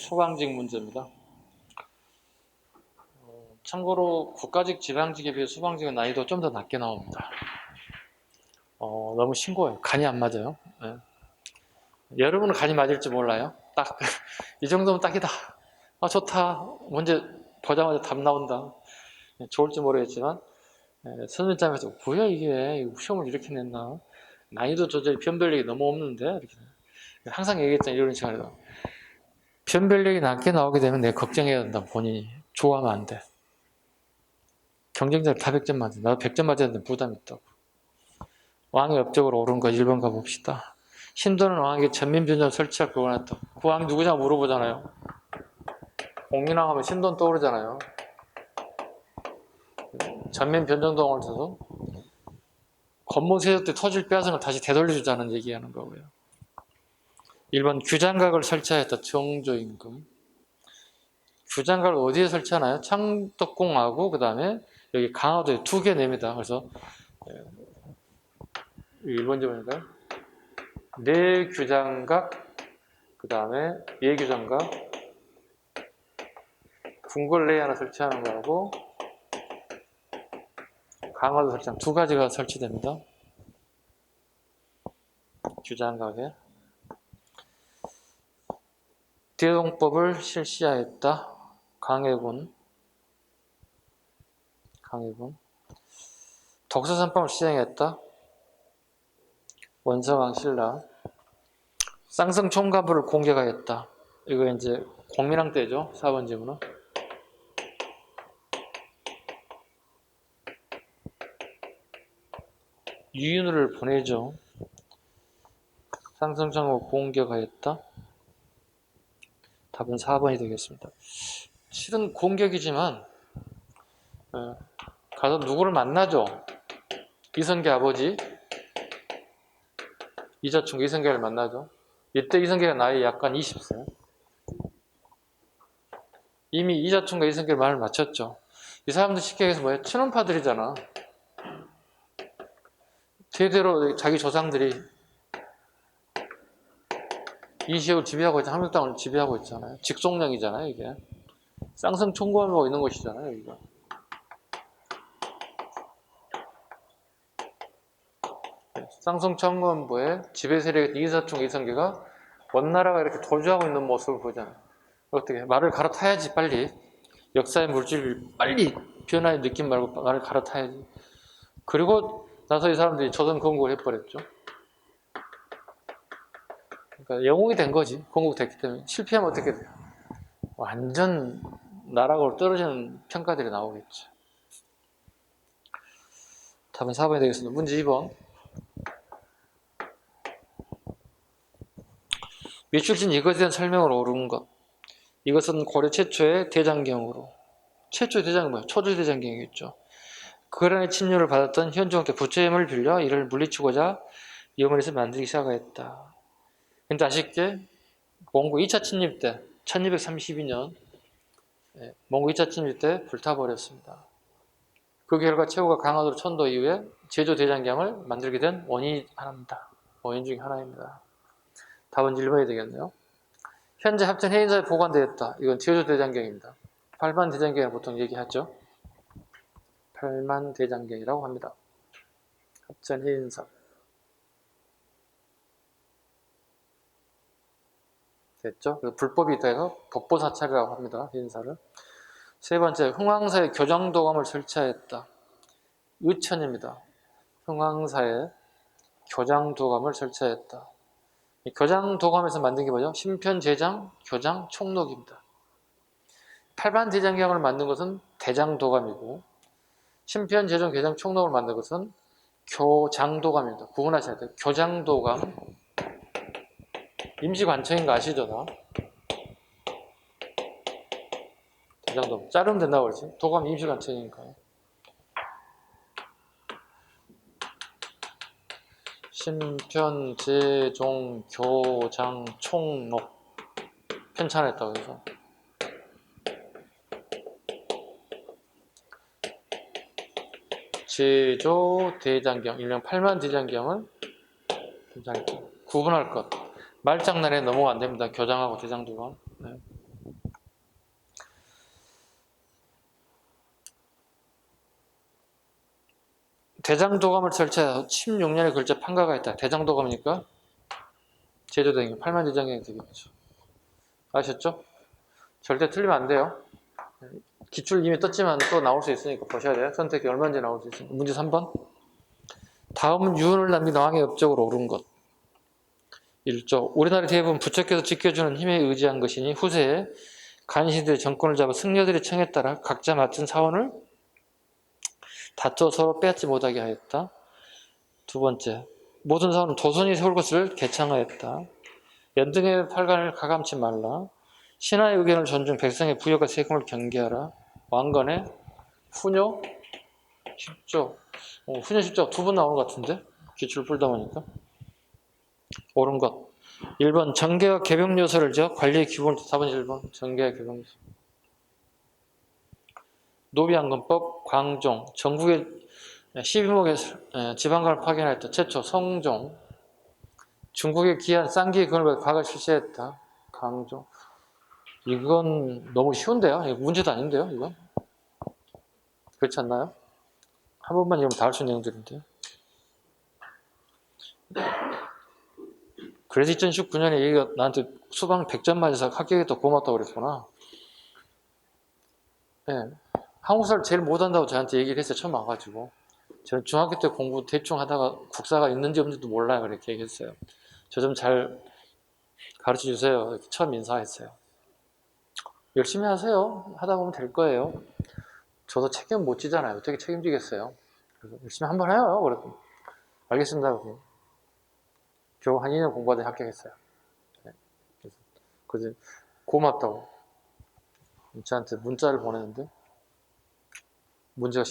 수강직 문제입니다. 참고로 국가직, 지방직에 비해 수강직은 난이도 좀 더 낮게 나옵니다. 너무 신고해요. 간이 안 맞아요. 네. 여러분은 간이 맞을지 몰라요. 딱 이 정도면 딱이다. 아, 좋다. 문제 보자마자 답 나온다. 좋을지 모르겠지만 선생님 입장에서 뭐야 이게 시험을 이렇게 냈나? 난이도 조절이 변별력이 너무 없는데 이렇게. 항상 얘기했잖아요. 이런 시간에도 변별력이 낮게 나오게 되면 내가 걱정해야 된다. 본인이 좋아하면 안 돼. 경쟁자를 다 100점 맞아. 나도 100점 맞아야 되는데 부담이 있다고. 왕의 업적으로 옳은 거 1번 가봅시다. 신도는 왕에게 전민변전 설치할 걸 원했다. 그 왕이 누구냐 물어보잖아요. 공민왕 하면 신도는 떠오르잖아요. 전민변정동을 써서 건문 세조 때 토지를 빼앗은 걸 다시 되돌려주자는 얘기하는 거고요. 1번 규장각을 설치하였다. 정조임금. 규장각을 어디에 설치하나요? 창덕궁하고 그 다음에 여기 강화도에 2개 냅니다. 그래서 1번 지문인가요? 내규장각, 그 다음에 예규장각, 궁궐내에 하나 설치하는 거하고 강화도 설치하는 2가지가 설치됩니다. 규장각에. 대동법을 실시하였다. 강해군. 독서산법을 시행했다. 원성왕 신라. 쌍성총가부를 공개하였다. 이거 이제 공민왕 때죠. 4번 지문은. 유인우를 보내죠. 쌍성총가부 공격하였다. 답은 4번이 되겠습니다. 실은 공격이지만 가서 누구를 만나죠. 이성계 아버지 이자충 이성계를 만나죠. 이때 이성계가 나이 약간 20세. 이미 이자충과 이성계를 말을 마쳤죠. 이 사람들 쉽게 얘기해서 뭐예요? 친원파들이잖아. 대대로 자기 조상들이 이 지역을 지배하고 있잖아요. 한국땅을 지배하고 있잖아요. 직속령이잖아요, 이게. 쌍성총괄하고 있는 것이잖아요, 여기가. 쌍성총괄부의 지배 세력의 이사충 이성계가 원나라가 이렇게 도주하고 있는 모습을 보잖아요. 어떻게 말을 갈아타야지 빨리. 역사의 물질을 빨리 변화의 느낌 말고 말을 갈아타야지. 그리고 나서 이 사람들이 조선 건국을 해버렸죠. 그러니까 영웅이 된 거지. 건국됐기 때문에. 실패하면 어떻게 돼요? 완전 나락으로 떨어지는 평가들이 나오겠죠. 답은 4번이 되겠습니다. 문제 2번. 미출진 이것에 대한 설명을 옳은 것. 이것은 고려 최초의 대장경으로. 최초의 대장경 뭐예요? 초조대장경이겠죠. 그란의 침략을 받았던 현종한테 부처의 힘을 빌려 이를 물리치고자 이어머니에서 만들기 시작했다. 근데 아쉽게 몽고 2차 침입 때 1232년 몽고 2차 침입 때 불타버렸습니다. 그 결과 최후가 강화도로 천도 이후에 제조 대장경을 만들게 된 원인이 하나입니다. 원인 중에 하나입니다. 답은 1번이 되겠네요. 현재 합천 해인사에 보관되었다. 이건 제조 대장경입니다. 팔만 대장경을 보통 얘기하죠. 팔만 대장경이라고 합니다. 합천 해인사. 됐죠? 불법이 있다 해서 독보사찰이라고 합니다. 해인사를. 세 번째, 흥왕사에 교장도감을 설치하였다. 의천입니다. 흥왕사에 교장도감을 설치하였다. 이 교장도감에서 만든 게 뭐죠? 신편제장, 교장, 총록입니다. 팔반대장경을 만든 것은 대장도감이고 신편제정, 교장, 총록을 만든 것은 교장도감입니다. 구분하셔야 돼요. 교장도감 임시관청인 거 아시죠? 다? 대장도감 자르면 된다고 그러지. 도감 임시관청이니까요. 신편, 제종, 교장, 총록 편찬했다고 해서 제조 대장경, 일명 8만 대장경을 편찬했죠. 구분할 것. 말장난에 넘어가 안 됩니다. 교장하고 대장도감. 네. 대장도감을 설치하여 16년의 글자 판가가 있다. 대장도감이니까 제조대장경, 8만 제장경이 되겠죠. 아셨죠? 절대 틀리면 안 돼요. 기출 이미 떴지만 또 나올 수 있으니까 보셔야 돼요. 선택이 얼마인지 나올 수 있으니까. 문제 3번. 다음은 유언을 남긴 왕의 업적으로 옳은 것. 1조. 우리나라 대부분 부처께서 지켜주는 힘에 의지한 것이니 후세에 간신들이 정권을 잡아 승려들의 청에 따라 각자 맡은 사원을 다투어 서로 빼앗지 못하게 하였다. 2번째. 모든 사원은 도선이 세울 것을 개창하였다. 연등의 팔관을 가감치 말라. 신하의 의견을 존중, 백성의 부여가 세금을 경계하라. 왕건의 후녀 10조. 후녀 10조 2번 나오는 것 같은데? 기출 풀다 보니까. 옳은 것. 1번 정계와 개병 요소를 지어 관리의 기본을 4번 1번 정계와 개병 요소. 노비안건법 광종. 전국의 12목의 지방관을 파견하였다. 최초 성종. 중국의 귀한 쌍기의 근을 과거에 실시했다. 강종. 이건 너무 쉬운데요? 이거 문제도 아닌데요? 이건? 그렇지 않나요? 한 번만 읽으면 다 할 수 있는 내용들인데요. 그래서 2019년에 얘가 나한테 수강 100점 맞아서 합격했다 고맙다고 그랬구나. 네. 한국사를 제일 못한다고 저한테 얘기를 했어요. 처음 와가지고. 저는 중학교 때 공부 대충 하다가 국사가 있는지 없는지도 몰라요. 그렇게 얘기했어요. 저 좀 잘 가르쳐 주세요. 이렇게 처음 인사했어요. 열심히 하세요. 하다 보면 될 거예요. 저도 책임 못 지잖아요. 어떻게 책임지겠어요? 그래서 열심히 한번 해요. 그랬더니 알겠습니다. 겨우 한 2년 공부하더니 합격했어요. 네. 그래서 고맙다고 저한테 문자를 보내는데 문제가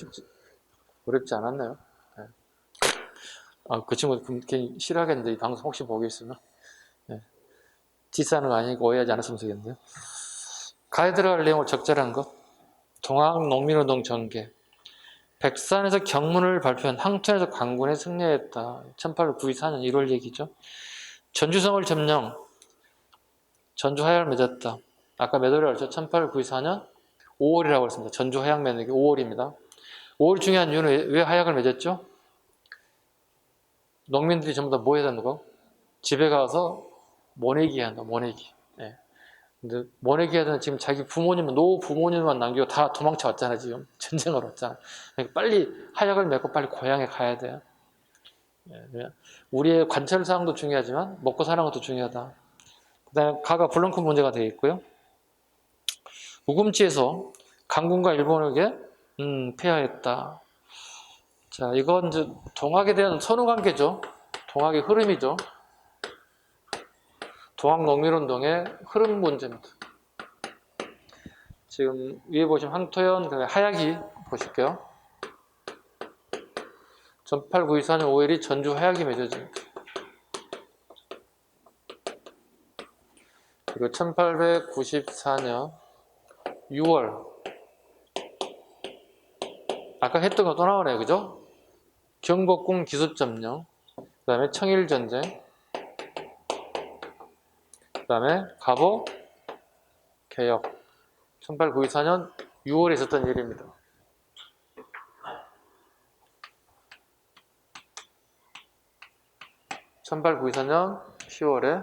어렵지 않았나요? 네. 그 친구 괜히 싫어하겠는데 이 방송 혹시 보고 있으면 네. 디스하는 거 아니니까 오해하지 않았으면 좋겠는데요. 가에 들어갈 내용을 적절한 것. 동학농민운동 전개. 백산에서 경문을 발표한 항천에서 강군에 승리했다. 1894년 1월 얘기죠. 전주성을 점령. 전주 하약을 맺었다. 아까 몇 월이라고 했죠? 1894년 5월이라고 했습니다. 전주 하약 맺는 게 5월입니다. 5월 중요한 이유는 왜 하약을 맺었죠? 농민들이 전부 다 뭐 해야 되는 거? 집에 가서 모내기 한다. 모내기. 네. 근데 모내기 하던 지금 자기 부모님은 노 부모님만 남기고 다 도망쳐 왔잖아. 지금 전쟁을 왔잖아. 그러니까 빨리 하약을 맺고 빨리 고향에 가야 돼요. 네. 우리의 관찰 사항도 중요하지만 먹고 사는 것도 중요하다. 그다음에 가가 블랑크 문제가 되어 있고요. 우금치에서 강군과 일본에게 패하했다. 자, 이건 이제 동학에 대한 선후 관계죠. 동학의 흐름이죠. 동학농민운동의 흐름 문제입니다. 지금 위에 보시면 황토현, 하약이 보실게요. 1894년 5일이 전주 하약이 맺어집니다. 그리고 1894년 6월 아까 했던 거 또 나오네요. 그죠? 경복궁 기습점령, 그 다음에 청일전쟁, 그 다음에 갑오 개혁. 1894년 6월에 있었던 일입니다. (1894년 10월에)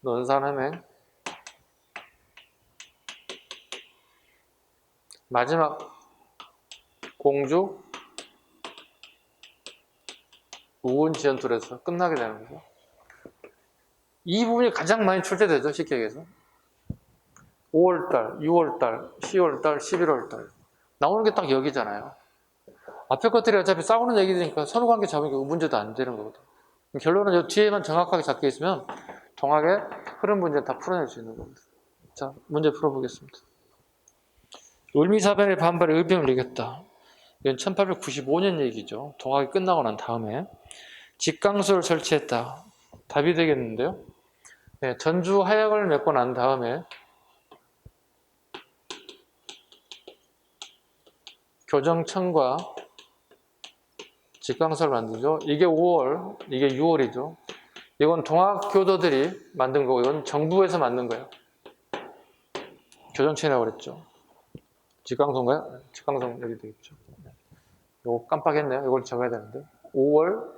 논산함행. 마지막 공주 우은지연툴에서 끝나게 되는 거죠. 이 부분이 가장 많이 출제되죠. 쉽게 얘기해서 5월달, 6월달, 10월달, 11월달 나오는 게 딱 여기잖아요. 앞에 것들이 어차피 싸우는 얘기니까 선후관계 잡으니까 문제도 안 되는 거거든. 결론은 이 뒤에만 정확하게 잡혀 있으면 동학의 흐름 문제는 다 풀어낼 수 있는 겁니다. 자, 문제 풀어보겠습니다. 을미사변의 반발에 의병을 이겼다. 이건 1895년 얘기죠. 동학이 끝나고 난 다음에 직강소를 설치했다. 답이 되겠는데요. 네, 전주 하약을 맺고 난 다음에 교정청과 직강소를 만들죠. 이게 5월, 이게 6월이죠. 이건 동학교도들이 만든 거고 이건 정부에서 만든 거예요. 교정청이라고 그랬죠. 직강소인가요? 직강소 여기 되겠죠. 요거 깜빡했네요. 이걸 적어야 되는데. 5월,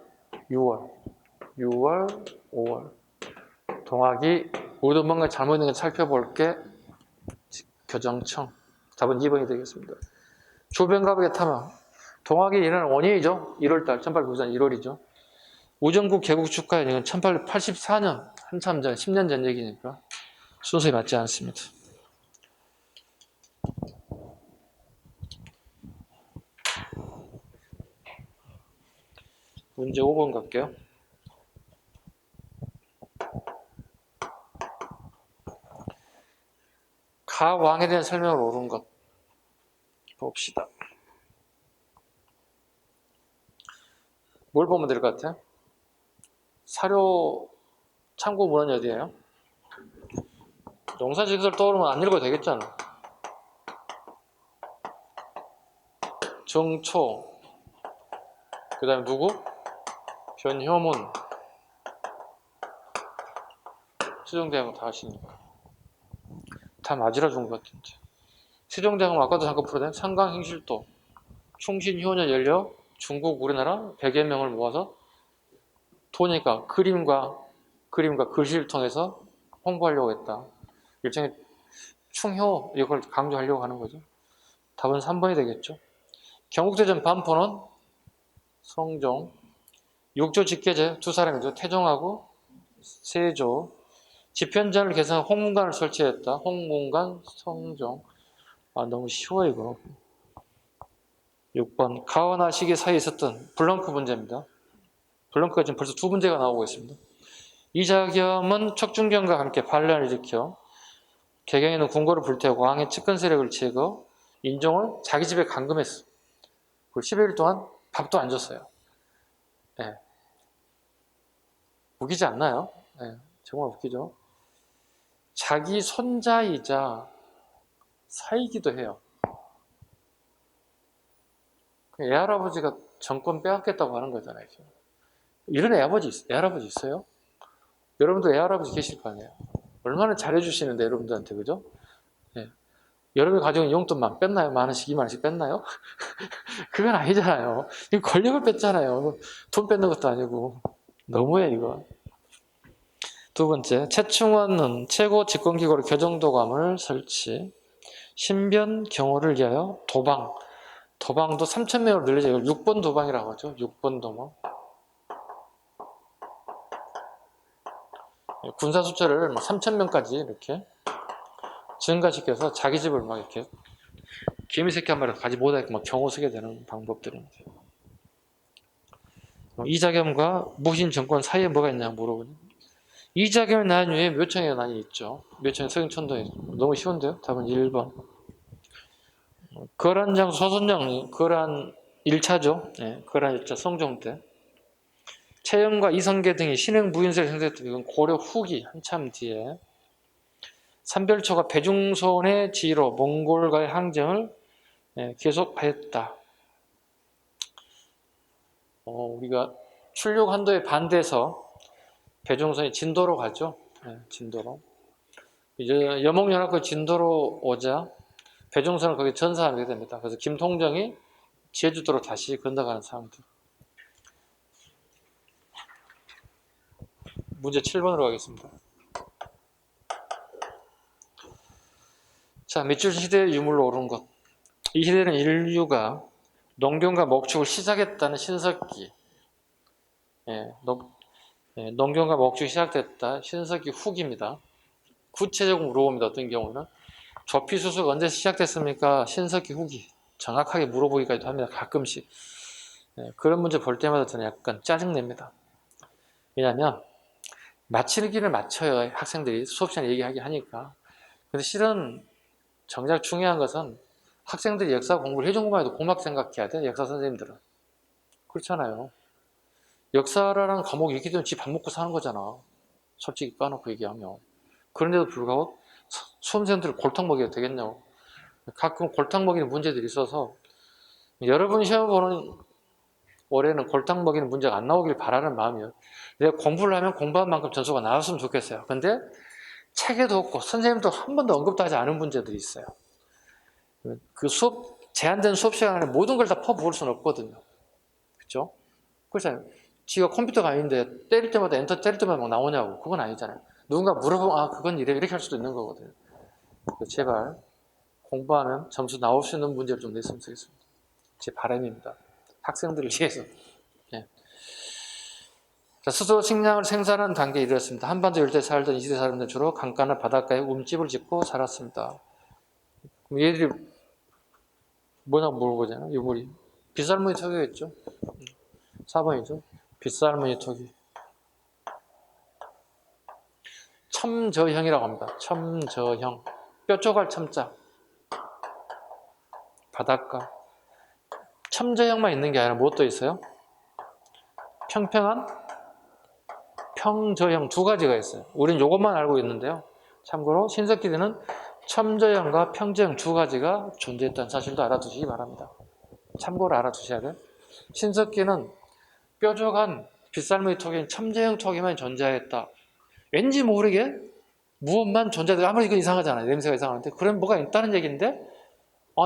6월, 6월, 5월. 동학이 모두 뭔가 잘못 있는 걸 살펴볼게. 교정청. 답은 2번이 되겠습니다. 조변갑의 탐험. 동학이 일어난 원인이죠. 1월달, 1894년 1월이죠. 우정국 개국 축하해. 이건 1884년, 한참 전, 10년 전 얘기니까 순서에 맞지 않습니다. 문제 5번 갈게요. 가왕에 대한 설명을 옳은 것 봅시다. 뭘 보면 될 것 같아요? 사료 참고 문헌이 어디예요? 농사지기설 떠오르면 안 읽어도 되겠잖아. 정초, 그 다음에 누구? 변효문. 세종대왕은 다 하시니까. 다 맞으라 준 것 같은데. 세종대왕은 아까도 잠깐 풀어낸 상강행실도, 충신효녀 열려 중국 우리나라 100여 명을 모아서 도니까 그림과 글씨를 통해서 홍보하려고 했다. 일종의 충효 이걸 강조하려고 하는 거죠. 답은 3번이 되겠죠. 경국대전 반포는 성종, 육조 직계제 두 사람이죠. 태종하고 세조. 집현전을 개선한 홍문관을 설치했다. 홍문관, 성종. 아, 너무 쉬워 이거. 6번 가와나 시계 사이에 있었던 블렁크 문제입니다. 블렁크가 지금 벌써 두 문제가 나오고 있습니다. 이자겸은 척준경과 함께 반란을 일으켜 개경에는 궁궐을 불태우고 왕의 측근 세력을 제거, 인종을 자기 집에 감금했어. 그리고 10일 동안 밥도 안 줬어요. 네. 웃기지 않나요? 네. 정말 웃기죠. 자기 손자이자 사이기도 해요. 애할아버지가 정권 빼앗겠다고 하는 거잖아요. 이런 애할아버지 있어요? 여러분도 애할아버지 계실 거 아니에요? 얼마나 잘해주시는데 여러분들한테, 그죠? 네. 여러분이 가지고 있는 용돈만 뺐나요? 만 원씩, 2만 원씩 뺐나요? 그건 아니잖아요. 이거 권력을 뺐잖아요. 돈 뺏는 것도 아니고. 너무해 이거. 두 번째, 최충원은 최고 집권기구로 교정도감을 설치. 신변 경호를 위하여 도방. 도방도 3,000명으로 늘리죠. 이걸 6번 도방이라고 하죠. 6번 도방. 군사 숫자를 3,000명까지 이렇게 증가시켜서 자기 집을 막 이렇게 개미새끼 한 마리 가지 못하게 막 경호 쓰게 되는 방법들입니다. 이자겸과 무신 정권 사이에 뭐가 있냐 물어보니 이자겸의 난 위에 묘청의 난이 있죠. 묘청의 서경천도에 너무 쉬운데요. 답은 1번. 거란장 소선장 거란 1차죠. 네, 거란 1차 성종 때. 최영과 이성계 등이 신흥 무인세를 형성했던 이건 고려 후기 한참 뒤에. 삼별초가 배중손의 지휘로 몽골과의 항쟁을 계속하였다. 우리가 출륙한도에 반대해서 배중손이 진도로 가죠. 진도로. 이제 여몽연합군 진도로 오자 배중손을 거기 전사하게 됩니다. 그래서 김통정이 제주도로 다시 건너가는 상황들. 문제 7번으로 가겠습니다. 자, 밑줄 시대의 유물로 오른 것. 이 시대는 인류가 농경과 목축을 시작했다는 신석기. 농경과 목축이 시작됐다. 신석기 후기입니다. 구체적으로 물어봅니다. 어떤 경우는. 조피수수가 언제 시작됐습니까? 신석기 후기. 정확하게 물어보기까지도 합니다. 가끔씩. 그런 문제 볼 때마다 저는 약간 짜증냅니다. 왜냐하면 맞히기를 맞춰요. 학생들이 수업 시간에 얘기하게 하니까. 근데 실은 정작 중요한 것은 학생들이 역사 공부를 해준 것만 해도 고맙게 생각해야 돼. 역사 선생님들은. 그렇잖아요. 역사라는 과목이 있기 때문에 지 밥 먹고 사는 거잖아. 솔직히 까놓고 얘기하면. 그런데도 불구하고 수험생들을 골탕 먹여도 되겠냐고. 가끔 골탕 먹이는 문제들이 있어서 여러분 시험 보는 올해는 골탕 먹이는 문제가 안 나오길 바라는 마음이에요. 내가 공부를 하면 공부한 만큼 점수가 나왔으면 좋겠어요. 근데 책에도 없고 선생님도 한 번도 언급도 하지 않은 문제들이 있어요. 그 제한된 수업 시간에 모든 걸 다 퍼부을 수는 없거든요. 그렇죠? 그렇잖아요. 지가 컴퓨터가 아닌데 때릴 때마다 엔터 때릴 때마다 막 나오냐고. 그건 아니잖아요. 누군가 물어보면 아 그건 이래 이렇게 할 수도 있는 거거든요. 제발 공부하면 점수 나올 수 있는 문제를 좀 냈으면 좋겠습니다. 제 바람입니다. 학생들을 위해서. 예. 자, 스스로 식량을 생산하는 단계에 이르렀습니다. 한반도 일대에 살던 이 시대 사람들 주로 강가나 바닷가에 움집을 짓고 살았습니다. 그럼 얘들이 뭐냐고 물어보잖아요. 유물이. 빗살무늬 턱이겠죠. 4번이죠. 빗살무늬 턱이. 첨저형이라고 합니다. 첨저형. 뾰족할 첨자. 바닷가. 첨저형만 있는 게 아니라 무엇도 있어요? 평평한 평저형 두 가지가 있어요. 우리는 이것만 알고 있는데요. 참고로 신석기대는 첨저형과 평저형 두 가지가 존재했다는 사실도 알아두시기 바랍니다. 참고로 알아두셔야 돼요. 신석기는 뾰족한 빗살무늬 턱인 첨저형 턱이만 존재했다. 왠지 모르게 무엇만 존재해도 아무리 이건 이상하잖아요. 냄새가 이상한데 그럼 뭐가 있다는 얘기인데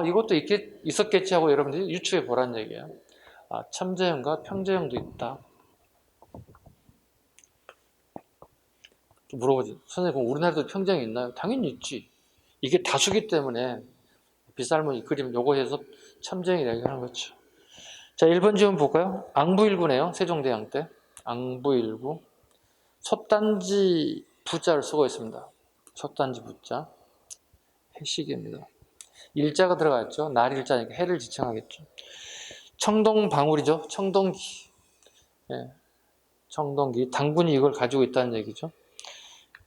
이것도 있었겠지 하고 여러분들이 유추해 보라는 얘기예요. 첨저형과 평저형도 있다. 물어보지. 선생님, 그럼 우리나라도 평정이 있나요? 당연히 있지. 이게 다수기 때문에 빗살무늬 그림 요거 해서 첨정이 얘기하는 거죠. 자, 1번 지문 볼까요? 앙부일구네요. 세종대왕 때. 앙부일구. 솥단지 부자를 쓰고 있습니다. 솥단지 부자. 해시계입니다. 일자가 들어가 있죠. 날 일자니까 해를 지칭하겠죠. 청동방울이죠. 청동기. 예. 청동기. 당군이 이걸 가지고 있다는 얘기죠.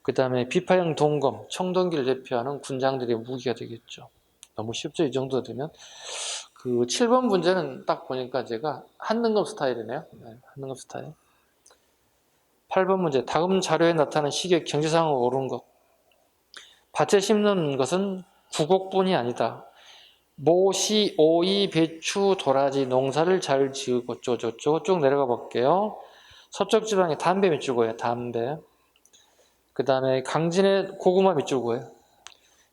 그 다음에 비파형 동검, 청동기를 대표하는 군장들의 무기가 되겠죠. 너무 쉽죠? 이 정도 되면. 그 7번 문제는 딱 보니까 제가 한능검 스타일이네요. 네, 한능검 스타일. 8번 문제, 다음 자료에 나타나는 시기의 경제상으로 오른 것. 밭에 심는 것은 구곡분이 아니다. 모시, 오이, 배추, 도라지, 농사를 잘 지으고 쪼쪼쪼 쭉 내려가 볼게요. 서쪽 지방에 담배 밑줄고요. 담배. 그 다음에 강진의 고구마 밑줄고요.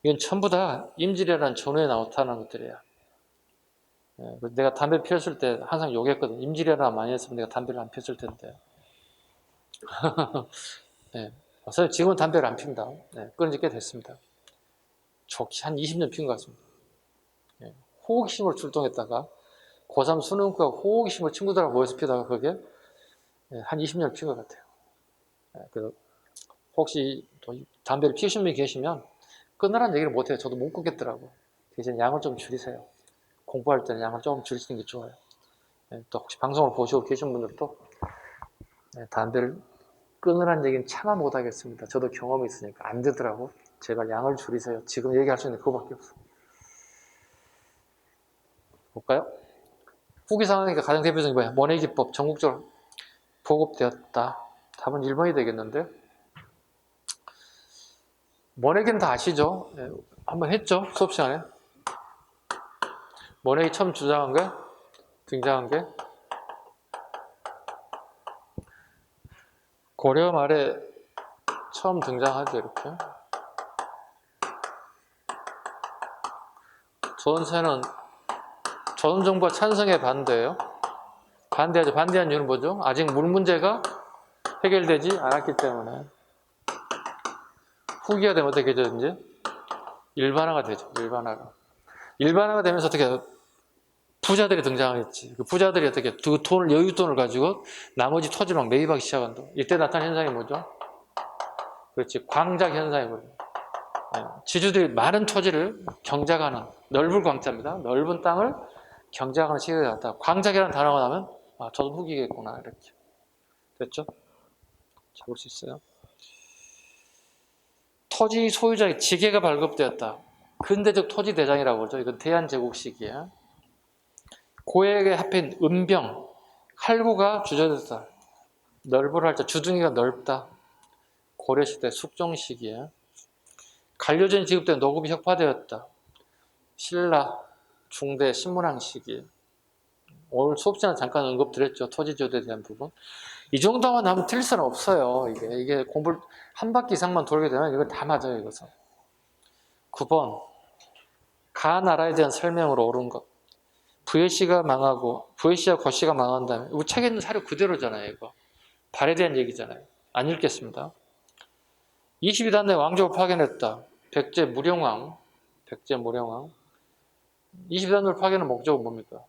이건 전부 다 임질이라는 전후에 나타나는 것들이에요. 내가 담배 피웠을 때 항상 욕했거든. 임질이라 많이 했으면 내가 담배를 안 피웠을 텐데. 네. 선생님 지금은 담배를 안 핍니다. 네. 끊은 지 꽤 됐습니다. 좋게 한 20년 핀 것 같습니다. 네. 호기심을 출동했다가 고3 수능과 호기심을 친구들하고 모여서 피다가 그게 한 20년 핀 것 같아요. 그래서 혹시 담배를 피우신 분이 계시면 끊으라는 얘기를 못해요. 저도 못 끊겠더라고. 대신 양을 좀 줄이세요. 공부할 때는 양을 좀 줄이시는 게 좋아요. 또 혹시 방송을 보시고 계신 분들도 담배를 끊으라는 얘기는 차마 못하겠습니다. 저도 경험이 있으니까 안 되더라고. 제발 양을 줄이세요. 지금 얘기할 수 있는 그거밖에 없어. 볼까요? 후기 상황이니까 가장 대표적인 뭐야? money기법 전국적으로 보급되었다. 답은 1번이 되겠는데 money기는 다 아시죠? 한번 했죠? 수업 시간에. money 처음 등장한 게 고려 말에 처음 등장하죠. 이렇게. 조선세는 조선정부가 찬성에 반대예요. 반대하죠. 반대한 이유는 뭐죠? 아직 물 문제가 해결되지 않았기 때문에. 후기가 되면 어떻게 되죠? 이제 일반화가 되죠. 일반화가 되면서 어떻게 부자들이 등장하겠지. 그 부자들이 어떻게 그 돈을 여윳돈을 가지고 나머지 토지를 막 매입하기 시작한다. 이때 나타난 현상이 뭐죠? 그렇지. 광작 현상이거든요. 지주들이 많은 토지를 경작하는 넓은 광자입니다. 넓은 땅을 경작하는 시기가 나왔다. 광작이라는 단어가 나면 저도 후기겠구나 이렇게 됐죠? 자, 볼 수 있어요. 토지 소유자의 지계가 발급되었다. 근대적 토지 대장이라고 그러죠. 이건 대한제국 시기에 고액에 합힌 은병, 할구가 주저됐다. 넓으라 할 때 주둥이가 넓다. 고려시대 숙종 시기에 간료전이 지급된 노급이 혁파되었다. 신라, 중대, 신문왕 시기에 오늘 수업 시간에 잠깐 언급드렸죠. 토지조도에 대한 부분. 이 정도만 하면 틀릴 수는 없어요. 이게 공부를 한 바퀴 이상만 돌게 되면 이건 다 맞아요. 이것은. 9번 가 나라에 대한 설명으로 옳은 것. VAC가 망하고 VAC와 거씨가 망한 다음에 우리 책에 있는 사료 그대로잖아요. 이거 발에 대한 얘기잖아요. 안 읽겠습니다. 22단 내 왕족을 파견했다. 백제 무령왕 22단을 파견한 목적은 뭡니까?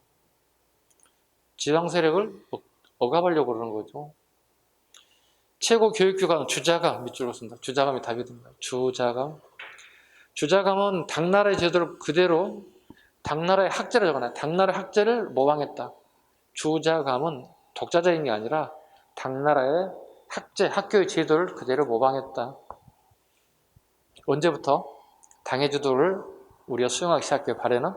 지방 세력을 억압하려고 그러는 거죠. 최고 교육기관 주자감 밑줄로 쓴다. 주자감이 답이 됩니다. 주자감은 당나라의 제도를 그대로 당나라의 학제를 적어놔요. 당나라의 학제를 모방했다. 주자감은 독자적인 게 아니라 당나라의 학제, 학교의 제도를 그대로 모방했다. 언제부터 당의 제도를 우리가 수용하기 시작해요? 발해는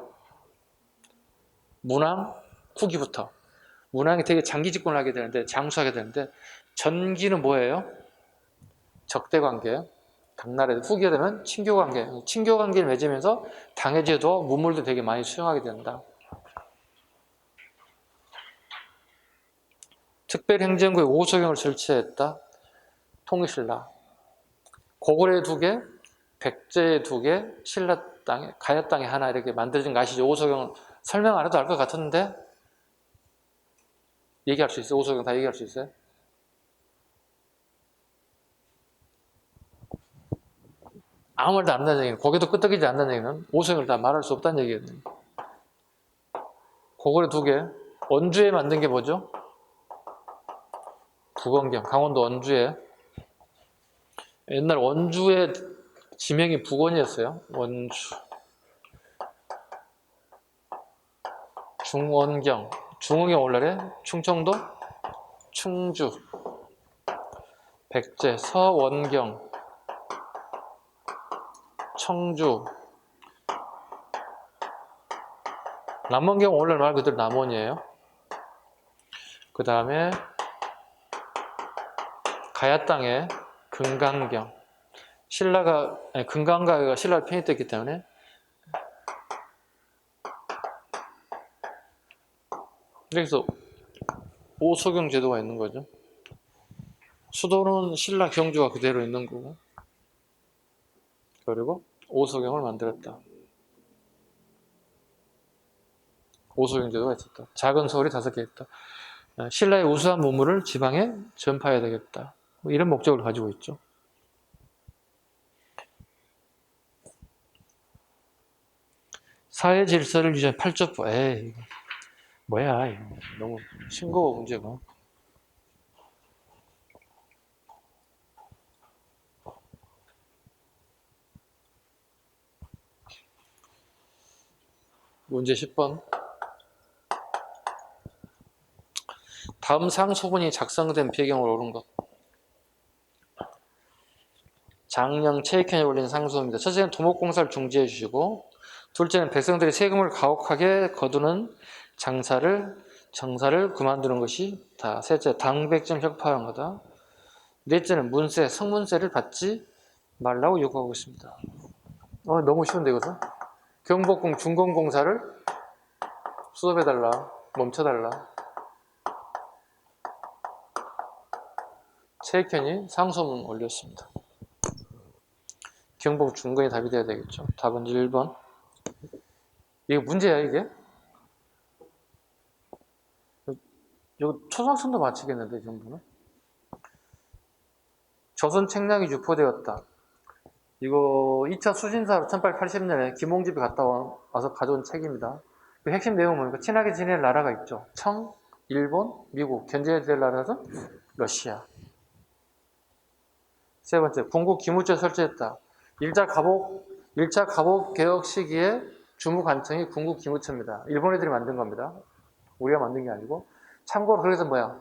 문왕 후기부터. 문왕이 되게 장기 집권을 하게 되는데, 장수하게 되는데, 전기는 뭐예요? 적대관계예요. 당나라에 후기가 되면 친교관계. 친교관계를 맺으면서 당의 제도, 문물도 되게 많이 수용하게 된다. 특별행정구의 오소경을 설치했다. 통일신라. 고구려에 2개, 백제에 2개, 신라 땅에, 가야 땅에 하나 이렇게 만들어진 거 아시죠? 오소경 설명 안 해도 알 것 같았는데 얘기할 수 있어요? 오소경 다 얘기할 수 있어요? 아무 말도 안 한다는 얘기는, 고개도 끄덕이지 않는다는 얘기는 오소경을 다 말할 수 없다는 얘기거든요. 고구려 2개, 원주에 만든 게 뭐죠? 북원경, 강원도 원주에. 옛날 원주의 지명이 북원이었어요. 원주. 중원경, 중원경 올라래? 충청도? 충주. 백제, 서원경, 청주. 남원경 오늘 말 그대로 남원이에요. 그 다음에 가야 땅에 금강경. 신라가, 아니, 금강가가 신라를 편입됐기 때문에 그래서 오소경 제도가 있는 거죠. 수도는 신라 경주가 그대로 있는 거고, 그리고 오소경을 만들었다. 오소경 제도가 있었다. 작은 서울이 5개 있다. 신라의 우수한 문물을 지방에 전파해야 되겠다. 이런 목적을 가지고 있죠. 사회 질서를 유지한 8조법. 에이, 뭐야, 이거. 너무 싱거워, 문제가. 문제 10번. 다음 상소문이 작성된 배경을 옳은 것. 장령 체익현에 올린 상소문입니다. 첫째는 도목공사를 중지해 주시고, 둘째는 백성들이 세금을 가혹하게 거두는 정사를 그만두는 것이 다. 셋째, 당백점 혁파하는 거다. 넷째는 문세, 성문세를 받지 말라고 요구하고 있습니다. 너무 쉬운데 이것은? 경복궁 중공공사를 수업해달라, 멈춰달라. 체익현이 상소문 올렸습니다. 경복 중공이 답이 돼야 되겠죠. 답은 1번. 이게 문제야, 이게? 이거 초등학생도 맞히겠는데, 이 정도는? 조선 책량이 유포되었다. 이거 2차 수신사로 1880년에 김홍집이 갔다 와서 가져온 책입니다. 그 핵심 내용은 뭡니까? 친하게 지낼 나라가 있죠. 청, 일본, 미국. 견제해야 될 나라는 러시아. 세 번째, 궁국 기무처 설치했다. 1차 갑옷 개혁 시기에 주무관청이 궁국 기무처입니다. 일본 애들이 만든 겁니다. 우리가 만든 게 아니고. 참고로 그래서 뭐야?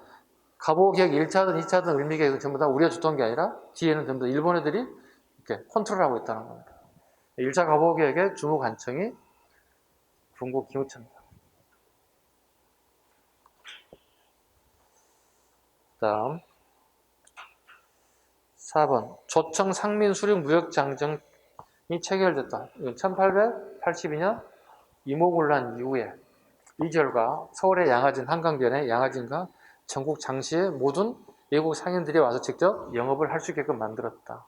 갑옷 개혁 1차든 2차든 의미 개혁은 전부 다 우리가 줬던 게 아니라 뒤에는 전부 다 일본 애들이 이렇게 컨트롤하고 있다는 겁니다. 1차 갑옷 개혁의 주무관청이 궁국 기무처입니다. 다음 4번 조청 상민 수륙 무역 장정이 체결됐다. 이건 1882년 이모군란 이후에 이절과 서울의 양화진 한강변의 양화진과 전국 장시의 모든 외국 상인들이 와서 직접 영업을 할 수 있게끔 만들었다.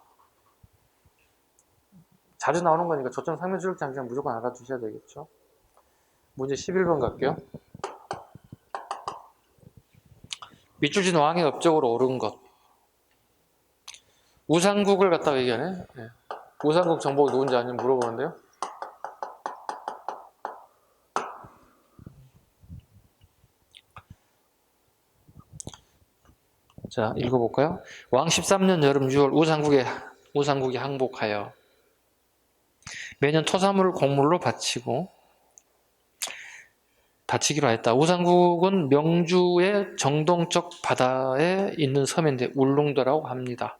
자주 나오는 거니까 조점 상면 출력 장치는 무조건 알아두셔야 되겠죠. 문제 11번 갈게요. 밑줄진 왕의 업적으로 오른 것. 우상국을 갖다가 얘기하네. 네. 우상국 정복이 누군지 아니면 물어보는데요. 자, 읽어볼까요? 왕 13년 여름 6월 우상국이 항복하여 매년 토사물을 곡물로 바치기로 했다. 우상국은 명주의 정동쪽 바다에 있는 섬인데 울릉도라고 합니다.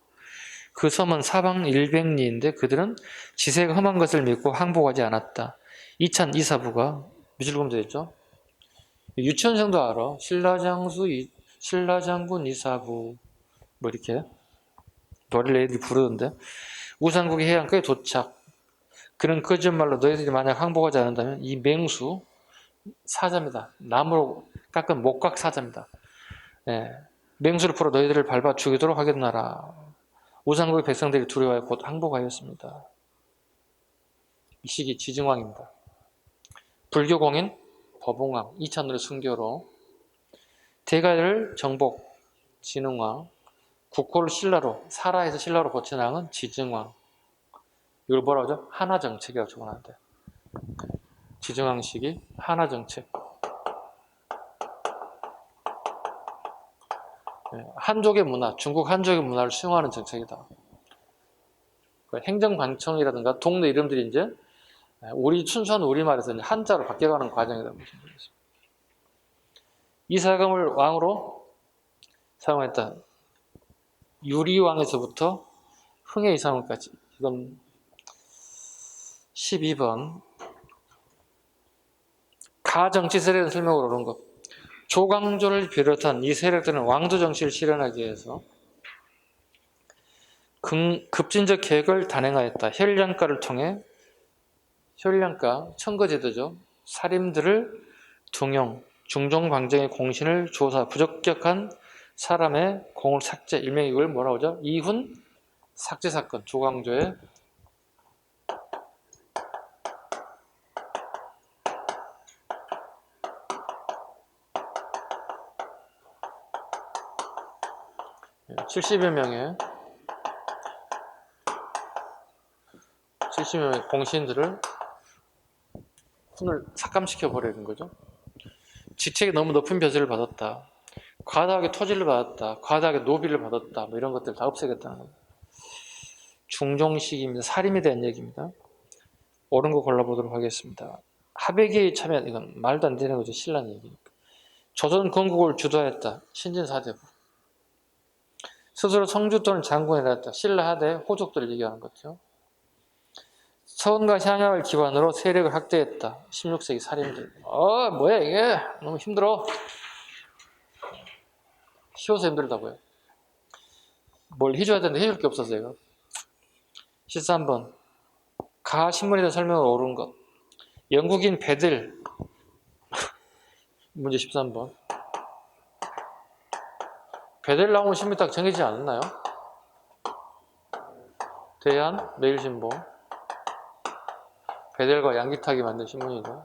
그 섬은 사방 100리인데 그들은 지세가 험한 것을 믿고 항복하지 않았다. 이찬 이사부가 미술검 되어 있죠? 유치원생도 알아. 신라장군 이사부 뭐 이렇게 노래를 애들이 부르던데 우상국의 해안가에 도착. 그는 거짓말로 너희들이 만약 항복하지 않는다면 이 맹수 사자입니다. 나무로 깎은 목각 사자입니다. 예. 맹수를 풀어 너희들을 밟아 죽이도록 하겠나라. 우상국의 백성들이 두려워하여 곧 항복하였습니다. 이 시기 지증왕입니다. 불교 공인 법웅왕, 이찬으로 순교로 대가를 정복 진흥왕, 국호를 신라로 사라에서 신라로 고친 왕은 지증왕. 이걸 뭐라고 하죠? 하나정책이라고 적어놨는데 지증왕 시기 하나정책. 한족의 문화, 중국 한족의 문화를 수용하는 정책이다. 행정관청이라든가 동네 이름들이 이제 우리 순수한 우리말에서 한자로 바뀌어가는 과정이다. 이사금을 왕으로 사용했다. 유리왕에서부터 흥해 이사금까지. 이건 12번. 가정치 세력의 설명으로 오른 것. 조광조를 비롯한 이 세력들은 왕조 정치를 실현하기 위해서 급진적 계획을 단행하였다. 혈량가를 통해 혈량가, 청거제도죠. 살인들을 등용, 중종방정의 공신을 조사, 부적격한 사람의 공을 삭제, 일명 이걸 뭐라고 하죠? 이훈 삭제 사건, 조광조의 (70여 명의) 공신들을 훈을 삭감시켜 버리는 거죠. 직책이 너무 높은 벼슬을 받았다. 과다하게 토지를 받았다. 과다하게 노비를 받았다. 뭐 이런 것들 다 없애겠다는 겁니다. 중종식입니다. 살인에 대한 얘기입니다. 옳은 거 골라보도록 하겠습니다. 하백이 참여, 이건 말도 안 되는 거죠. 신라는 얘기니까. 조선 건국을 주도했다. 신진사대부. 스스로 성주 또는 장군이라 했다. 신라 하대 호족들을 얘기하는 거죠. 서원과 향약을 기반으로 세력을 확대했다. 16세기 살인들. 뭐야 이게 너무 힘들어. 쉬워서 힘들다고요. 뭘 해줘야 되는데 해줄 게 없었어요. 13번. 가 신문에 대한 설명을 옳은 것. 영국인 베델. 문제 13번. 베델 나오는 신문이 딱 정해지지 않았나요? 대한 매일신보. 베델과 양기탁이 만든 신문이죠.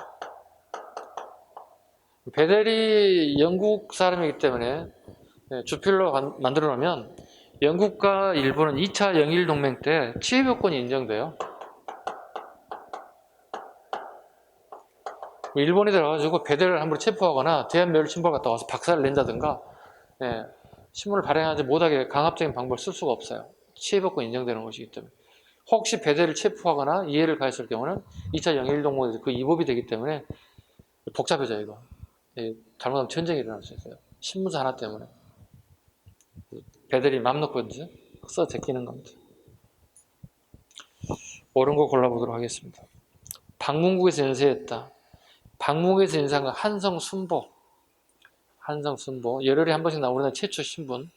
베델이 영국 사람이기 때문에 주필로 만들어 놓으면 영국과 일본은 2차 영일 동맹 때 치해요건이 인정돼요. 일본이 들어가지고 베델을 함부로 체포하거나 대한매일신보를 갖다 와서 박살을 낸다든가 신문을 발행하지 못하게 강압적인 방법을 쓸 수가 없어요. 치해요건 인정되는 것이기 때문에. 혹시 베델을 체포하거나 이해를 가했을 경우는 2차 영일 동맹에서 그 위법이 되기 때문에 복잡해져요, 이거. 잘못하면 전쟁이 일어날 수 있어요. 신문사 하나 때문에. 베델이 맘 놓고 이제 써 제끼는 겁니다. 옳은 거 골라보도록 하겠습니다. 방문국에서 연세했다. 방문국에서 연세한 건 한성순보. 열흘에 한 번씩 나오는 우리나라 최초 신분.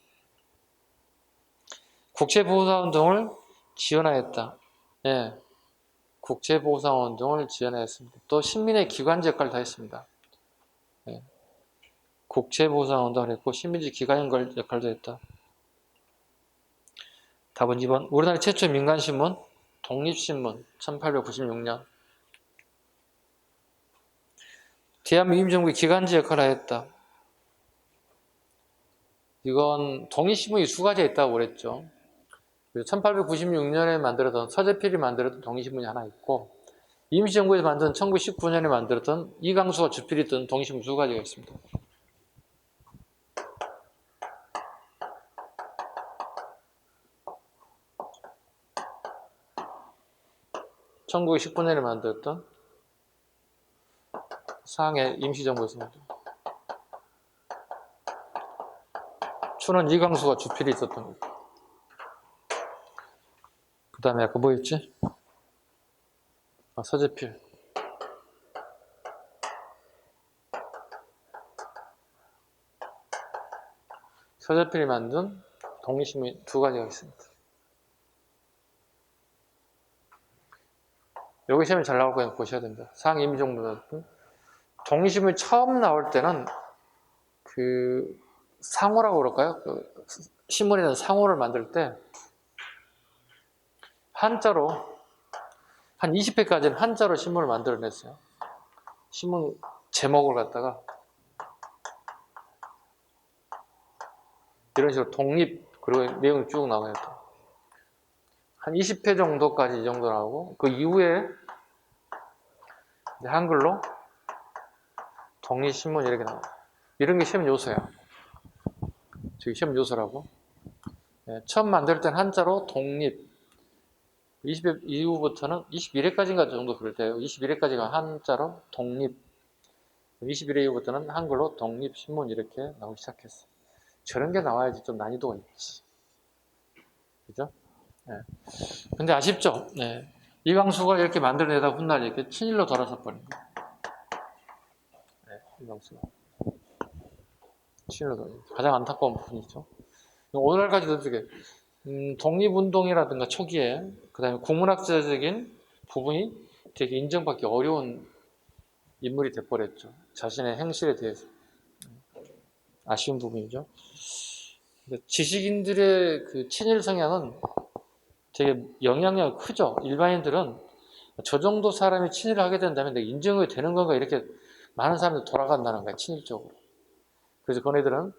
국제보호사운동을 지원하였다. 국제보호사운동을 지원하였습니다. 또 시민의 기관지 역할을 다 했습니다. 국제보호사운동을 했고 시민지 기관 역할도 했다. 답은 2번. 우리나라 최초 민간신문 독립신문 1896년. 대한민국 임시정부의 기간지 역할을 하였다. 이건 독립신문이 두 가지가 있다고 그랬죠. 1896년에 만들었던 서재필이 만들었던 독립신문이 하나 있고 임시정부에서 만든 1919년에 만들었던 이강수가 주필이 뜬 독립신문 두 가지가 있습니다. 1919년에 만들었던 상해 임시정부에서 만든 춘원 이강수가 주필이 있었던 거. 그 다음에 아까 뭐였지? 서재필. 서재필이 만든 독립신문 두 가지가 있습니다. 여기 시험이 잘 나올 거니까 보셔야 됩니다. 상해 임시정부. 독립신문이 처음 나올 때는 그 상호라고 그럴까요? 그 신문에 대한 상호를 만들 때 한자로 한 20회까지는 한자로 신문을 만들어냈어요. 신문 제목을 갖다가 이런 식으로 독립 그리고 내용이 쭉 나와요. 한 20회 정도까지 이 정도 나오고 그 이후에 한글로 독립신문 이렇게 나와요. 이런 게 시험 요소야. 저기 시험 요소라고. 처음 만들 때는 한자로 독립 20회 이후부터는 21회까지인가 정도 그럴 때요. 21회까지가 한자로 독립 21회 이후부터는 한글로 독립신문 이렇게 나오기 시작했어. 저런 게 나와야지 좀 난이도가 있지. 그죠? 네. 근데 아쉽죠? 네. 이광수가 이렇게 만들어내다 훗날 이렇게 친일로 돌아서 버린 거예요. 네, 이광수가. 친일로 돌아서. 가장 안타까운 부분이죠. 오늘날까지도 어떻게, 독립운동이라든가 초기에, 그 다음에 국문학자적인 부분이 되게 인정받기 어려운 인물이 돼버렸죠. 자신의 행실에 대해서. 아쉬운 부분이죠. 지식인들의 그 친일 성향은 되게 영향력이 크죠. 일반인들은 저 정도 사람이 친일을 하게 된다면 내가 인정이 되는 건가 이렇게 많은 사람들이 돌아간다는 거야. 친일적으로. 그래서 그네들은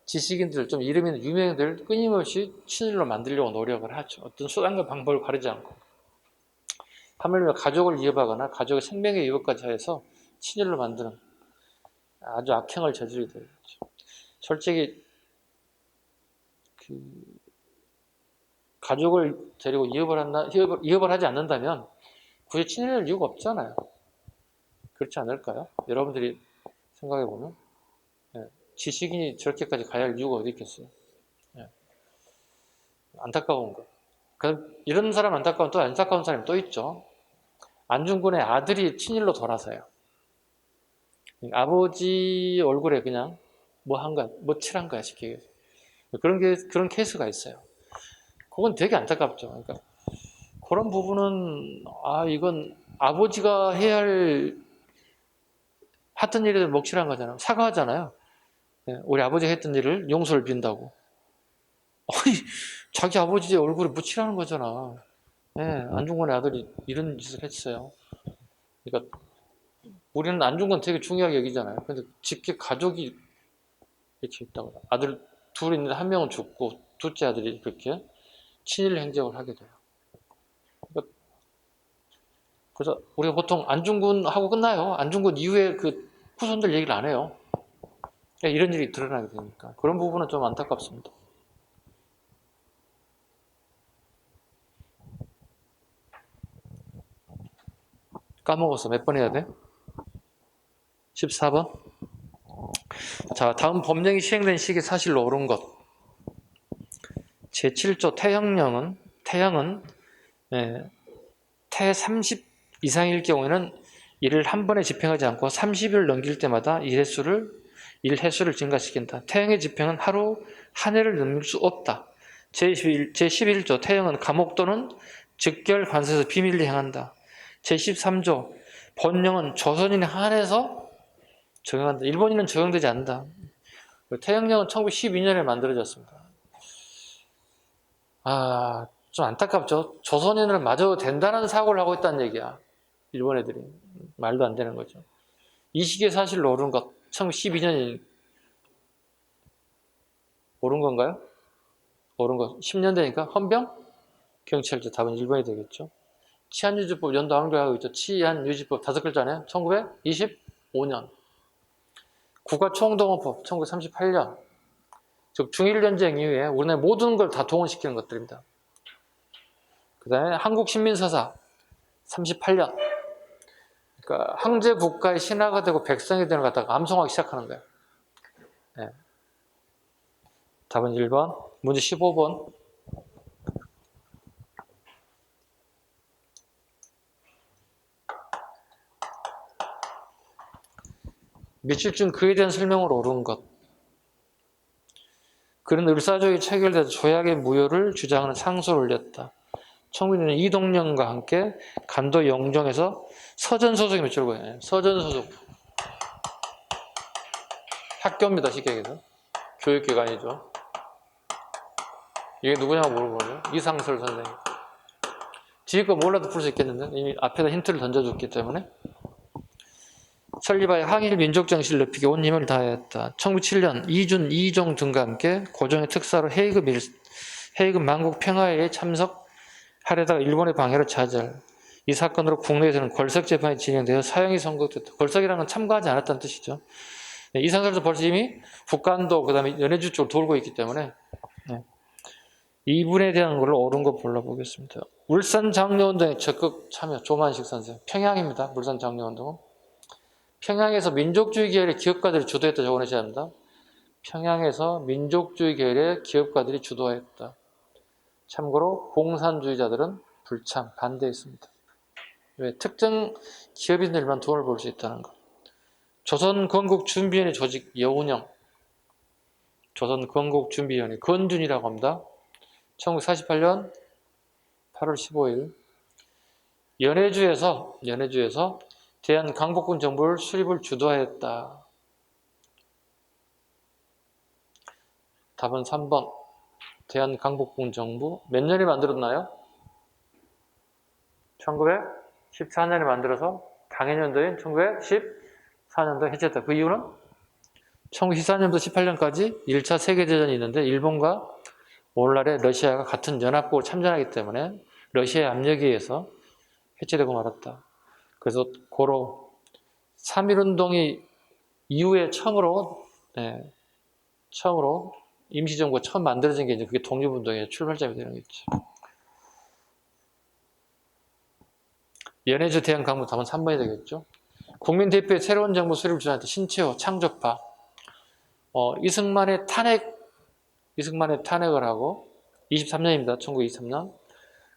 지식인들, 좀 이름 있는 유명인들 끊임없이 친일로 만들려고 노력을 하죠. 어떤 수단과 방법을 가리지 않고. 하물며 가족을 위협하거나 가족의 생명의 위협까지 해서 친일로 만드는 아주 악행을 저지르게 되죠. 솔직히 가족을 데리고 위협을 하지 않는다면 굳이 친일할 이유가 없잖아요. 그렇지 않을까요? 여러분들이 생각해보면 지식인이 저렇게까지 가야 할 이유가 어디 있겠어요? 안타까운 거. 이런 사람 안타까운 또 안타까운 사람이 또 있죠. 안중근의 아들이 친일로 돌아서요. 아버지 얼굴에 그냥 뭐 한 거야, 뭐 칠한 거야 쉽게. 그런 케이스가 있어요. 그건 되게 안타깝죠. 그러니까 그런 부분은 이건 아버지가 해야 할 하던 일에 먹칠한 거잖아요. 사과하잖아요. 우리 아버지가 했던 일을 용서를 빈다고. 자기 아버지의 얼굴에 묻히라는 거잖아. 안중근의 아들이 이런 짓을 했어요. 그러니까 우리는 안중근 되게 중요하게 여기잖아요. 근데 직계 가족이 이렇게 있다고. 아들 둘이 있는데 한 명은 죽고 둘째 아들이 그렇게 친일 행적을 하게 돼요. 그러니까 그래서 우리가 보통 안중근하고 끝나요. 안중근 이후에 그 후손들 얘기를 안 해요. 이런 일이 드러나게 되니까. 그런 부분은 좀 안타깝습니다. 까먹었어. 몇 번 해야 돼? 14번? 자, 다음 법령이 시행된 시기 사실로 옳은 것. 제7조 태형은 태 30 이상일 경우에는 이를 한 번에 집행하지 않고 30일 넘길 때마다 일횟수를 증가시킨다. 태형의 집행은 하루 한 해를 넘길 수 없다. 제11조 태형은 감옥 또는 즉결 관서에서 비밀리 행한다. 제13조 본령은 조선인에 한해서 적용한다. 일본인은 적용되지 않는다. 태형령은 1912년에 만들어졌습니다. 좀 안타깝죠. 조선인을 마저 된다는 사고를 하고 있다는 얘기야. 일본 애들이. 말도 안 되는 거죠. 이 시기에 사실 오른 것, 1912년이 오른 건가요? 오른 것, 10년 되니까 헌병? 경찰제 답은 1번이 되겠죠. 치안유지법 연도 완결하고 있죠. 치안유지법 5글자네. 1925년. 국가총동원법 1938년. 즉 중일전쟁 이후에 우리나라 모든 걸 다 동원시키는 것들입니다. 그 다음에 한국신민서사 38년. 그러니까 황제 국가의 신하가 되고 백성이 되는 걸 갖다가 암송하기 시작하는 거예요. 네. 답은 1번. 문제 15번. 밀집중 그에 대한 설명을 옳은 것. 그는 을사조의 체결돼서 조약의 무효를 주장하는 상소를 올렸다. 청민은 이동령과 함께 간도 영정에서 서전소속이 몇 줄고요? 서전소속. 학교입니다, 쉽게 얘기해서. 교육기관이죠. 이게 누구냐고 물어보죠. 이상설 선생님. 뒤에 거 몰라도 풀 수 있겠는데 이미 앞에다 힌트를 던져줬기 때문에. 설립하여 항일 민족정신을 높이기 온 힘을 다하였다. 1907년 이준, 이종 등과 함께 고종의 특사로 헤이그 만국 평화회의에 참석하려다가 일본의 방해로 좌절. 이 사건으로 국내에서는 걸석 재판이 진행되어 사형이 선고됐다. 걸석이라는 건 참가하지 않았다는 뜻이죠. 네, 이상설도 벌써 이미 북한도 그 다음에 연해주 쪽으로 돌고 있기 때문에 네. 이분에 대한 걸로 옳은 거 골라보겠습니다. 울산 장려운동에 적극 참여. 조만식 선생. 평양입니다. 울산 장려운동은. 평양에서 민족주의 계열의 기업가들이 주도했다 적어내셔야 합니다. 평양에서 민족주의 계열의 기업가들이 주도했다. 참고로 공산주의자들은 불참, 반대했습니다. 왜? 특정 기업인들만 돈을 벌 수 있다는 것. 조선건국준비위원회 조직 여운형. 조선건국준비위원회 건준이라고 합니다. 1948년 8월 15일 연해주에서 대한강복군 정부를 수립을 주도하였다. 답은 3번. 대한강복군 정부 몇 년에 만들었나요? 1914년에 만들어서 당해년도인 1914년도에 해체했다. 그 이유는 1914년부터 18년까지 1차 세계대전이 있는데 일본과 오늘날의 러시아가 같은 연합국을 참전하기 때문에 러시아의 압력에 의해서 해체되고 말았다. 그래서 고로 3.1운동이 이후에 처음으로 임시정부가 처음 만들어진 게 이제 그게 독립운동의 출발점이 되는 거겠죠. 연해주 대한강북 답은 3번이 되겠죠. 국민대표의 새로운 정부 수립을 주장했던 신채호 창조파. 이승만의 탄핵을 하고 23년입니다. 1923년.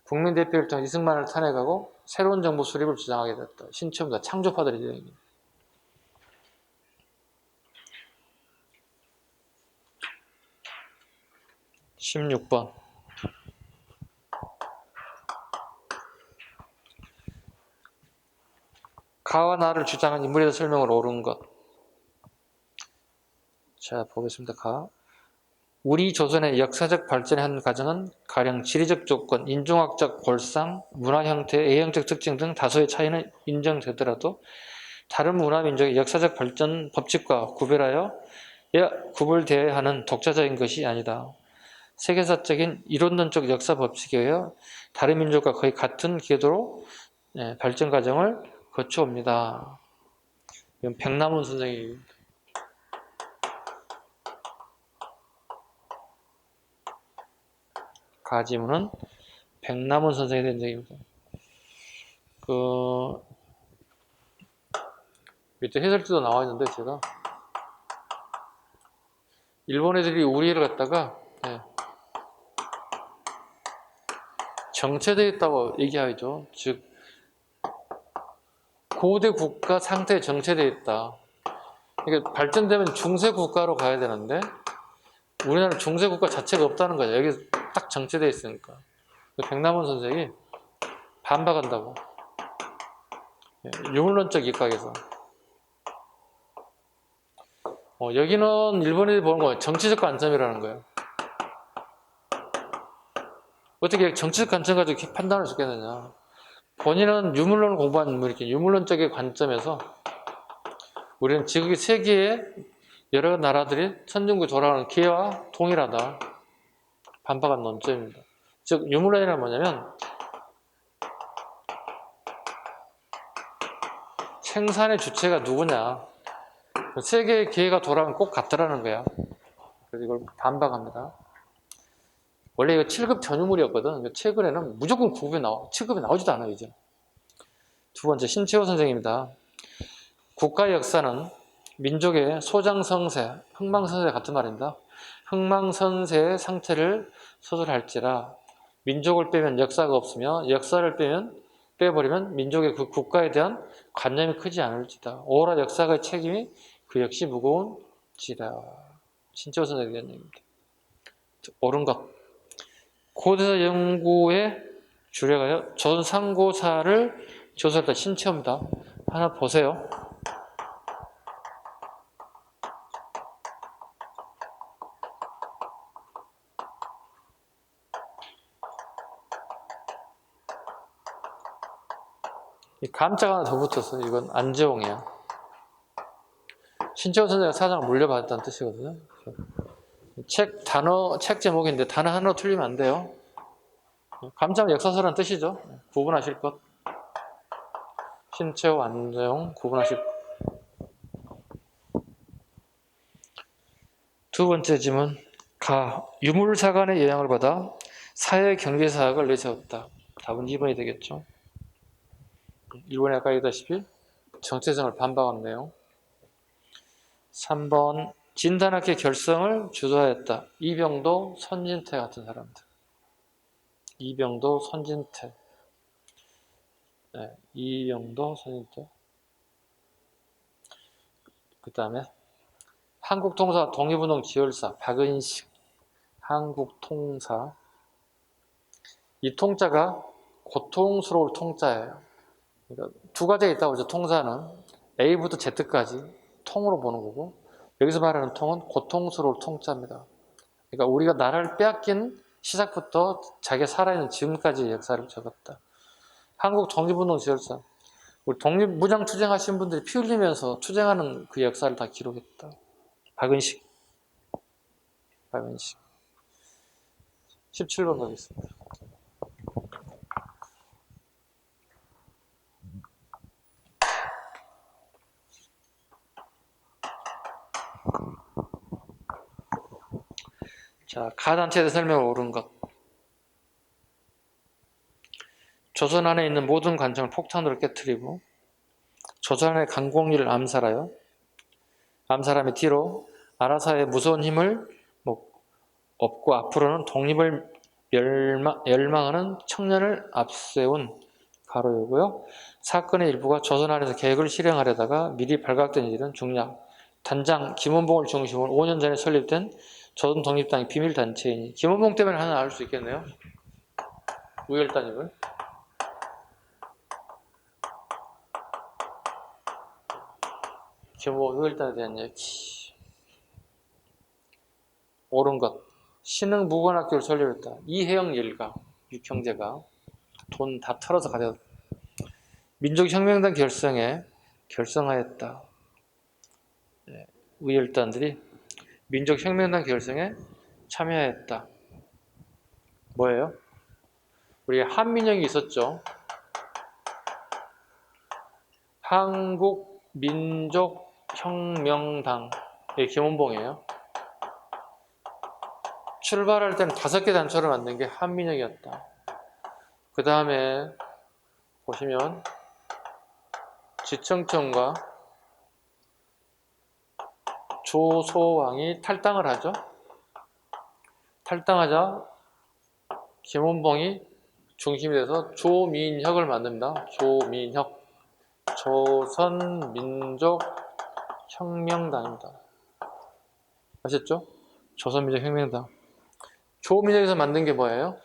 국민대표를 통해 이승만을 탄핵하고 새로운 정부 수립을 주장하게 됐다. 신채호입니다. 창조파들이 되는 겁니다. 16번. 가와 나를 주장한 인물에 대한 설명을 옳은 것. 자, 보겠습니다. 가. 우리 조선의 역사적 발전의 한 과정은 가령 지리적 조건, 인종학적 골상, 문화 형태, A형적 특징 등 다소의 차이는 인정되더라도 다른 문화 민족의 역사적 발전 법칙과 구별되어야 하는 독자적인 것이 아니다. 세계사적인 이론론적 역사 법칙에 의하여 다른 민족과 거의 같은 궤도로 발전 과정을 거쳐옵니다. 이건 백남훈 선생이 가지문은 백남훈 선생이 된 적입니다. 밑에 해설지도 나와 있는데 제가 일본 애들이 우리 애를 갖다가 정체되어 있다고 얘기하죠. 즉 고대 국가 상태에 정체되어 있다. 그러니까 발전되면 중세 국가로 가야 되는데 우리나라는 중세 국가 자체가 없다는 거죠. 여기 딱 정체되어 있으니까. 백남훈 선생이 반박한다고. 유물론적 입각에서. 여기는 일본인이 보는 거예요. 정치적 관점이라는 거예요. 어떻게 정치적 관점 가지고 이렇게 판단할 수 있겠느냐. 본인은 유물론을 공부한 인물이기 유물론적인 관점에서 우리는 지금 세계의 여러 나라들이 선진국에 돌아가는 기회와 동일하다. 반박한 논점입니다. 즉 유물론이란 뭐냐면 생산의 주체가 누구냐. 세계의 기회가 돌아가면 꼭 같더라는 거야. 그래서 이걸 반박합니다. 원래 이거 7급 전유물이었거든. 최근에는 무조건 9급에 7급에 나오지도 않아요, 이제. 두 번째, 신채호 선생입니다. 국가의 역사는 민족의 소장성세, 흥망성쇠 같은 말입니다. 흥망성쇠의 상태를 서술할지라 민족을 빼면 역사가 없으며 역사를 빼버리면 민족의 그 국가에 대한 관념이 크지 않을지다. 오라 역사의 책임이 그 역시 무거운지다. 신채호 선생에 대한 얘기입니다. 옳은 것. 고대사 연구의 주력하여 조선상고사를 조사했다. 신채호입니다. 하나 보세요. 이 감자가 하나 더 붙었어요. 이건 안재홍이야. 신채호 선생가 사장을 물려받았다는 뜻이거든요. 책 제목인데 단어 하나 틀리면 안 돼요. 감자는 역사서라는 뜻이죠. 구분하실 것. 신채호, 안재홍 구분하실 것. 두 번째 질문. 유물사관의 영향을 받아 사회경제사학을 내세웠다. 답은 2번이 되겠죠. 1번에 아까 얘기했다시피 정체성을 반박한 내용. 3번 진단학회 결성을 주도하였다. 이병도, 선진태 같은 사람들. 이병도, 선진태. 네, 이병도, 선진태. 그 다음에 한국통사 독립운동 지열사 박은식. 한국통사. 이 통자가 고통스러울 통자예요. 그러니까 두 가지가 있다고 하죠. 통사는 A부터 Z까지 통으로 보는 거고 여기서 말하는 통은 고통스러울 통자입니다. 그러니까 우리가 나라를 빼앗긴 시작부터 자기가 살아있는 지금까지의 역사를 적었다. 한국 독립운동 지열사. 우리 독립무장 투쟁하신 분들이 피 흘리면서 투쟁하는 그 역사를 다 기록했다. 박은식. 17번 가겠습니다. 자, 가단체에 대해 설명을 옳은 것. 조선 안에 있는 모든 관청을 폭탄으로 깨뜨리고 조선 안의 강공리를 암살하여 암살함의 뒤로 아라사의 무서운 힘을 얻고 앞으로는 독립을 열망하는 청년을 앞세운 가로이고요. 사건의 일부가 조선 안에서 계획을 실행하려다가 미리 발각된 일은 중략. 단장 김원봉을 중심으로 5년 전에 설립된 조선 독립당의 비밀단체이니 김원봉 때문에 하나 알 수 있겠네요. 우열단입을. 김원봉 우열단에 대한 얘기. 옳은 것. 신흥무관학교를 설립했다. 이혜영 일가, 육형제가 돈 다 털어서 가져갔다. 민족혁명당 결성하였다. 네, 우열단들이 민족혁명당 결성에 참여했다. 뭐예요? 우리 한민영이 있었죠. 한국민족혁명당. 김원봉이에요. 출발할 때는 5개 단체를 만든 게 한민영이었다. 그 다음에 보시면 지청천과 조소왕이 탈당을 하죠. 탈당하자 김원봉이 중심이 돼서 조민혁을 만듭니다. 조민혁. 조선민족혁명당입니다. 아셨죠? 조선민족혁명당. 조민혁에서 만든 게 뭐예요?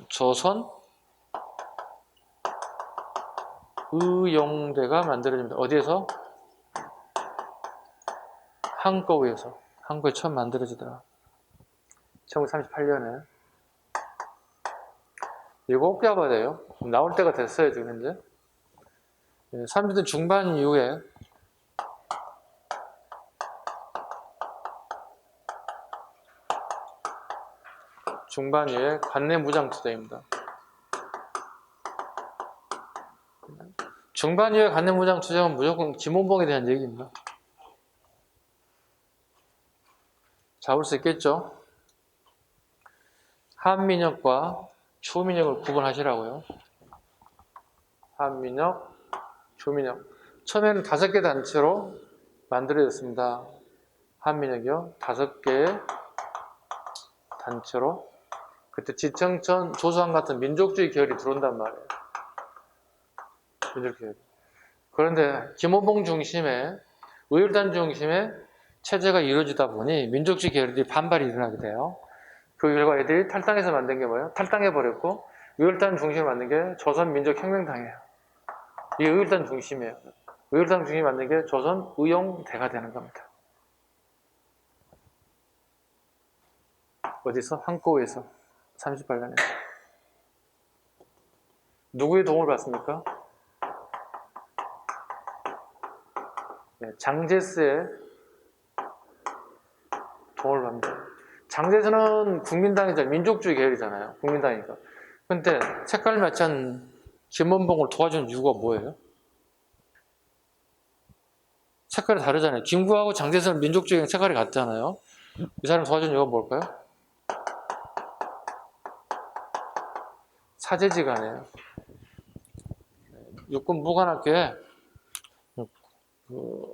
조선의용대가 만들어집니다. 어디에서? 한꺼우에서. 한꺼에 처음 만들어지더라. 1938년에. 이거 꼭 잡아야 돼요. 나올 때가 됐어요, 지금 현재. 30대 중반 이후에 관내 무장 투자입니다. 중반 이후에 관내 무장 투자는 무조건 김원봉에 대한 얘기입니다. 잡을 수 있겠죠? 한민혁과 초민혁을 구분하시라고요. 한민혁, 초민혁. 처음에는 5개 단체로 만들어졌습니다. 한민혁이요. 5개의 단체로. 그때 지청천, 조수환 같은 민족주의 계열이 들어온단 말이에요. 민족주의 계열. 그런데 김원봉 중심의, 의열단 중심의 체제가 이루어지다 보니 민족주의 계열들이 반발이 일어나게 돼요. 그 결과 애들이 탈당해서 만든 게 뭐예요? 탈당해버렸고 의열단 중심을 만든 게 조선민족혁명당이에요. 이게 의열단 중심이에요. 의열단 중심이 만든 게 조선의용대가 되는 겁니다. 어디서? 한꺼에서 38년에. 누구의 도움을 받습니까? 네, 장제스의 도움을 받습니다. 장제스는 국민당이잖아요. 민족주의 계열이잖아요. 국민당이니까. 근데 색깔을 맞지 않은 김원봉을 도와준 이유가 뭐예요? 색깔이 다르잖아요. 김구하고 장제스는 민족주의 색깔이 같잖아요. 이 사람 도와준 이유가 뭘까요? 사제지간이에요. 육군 무관학교에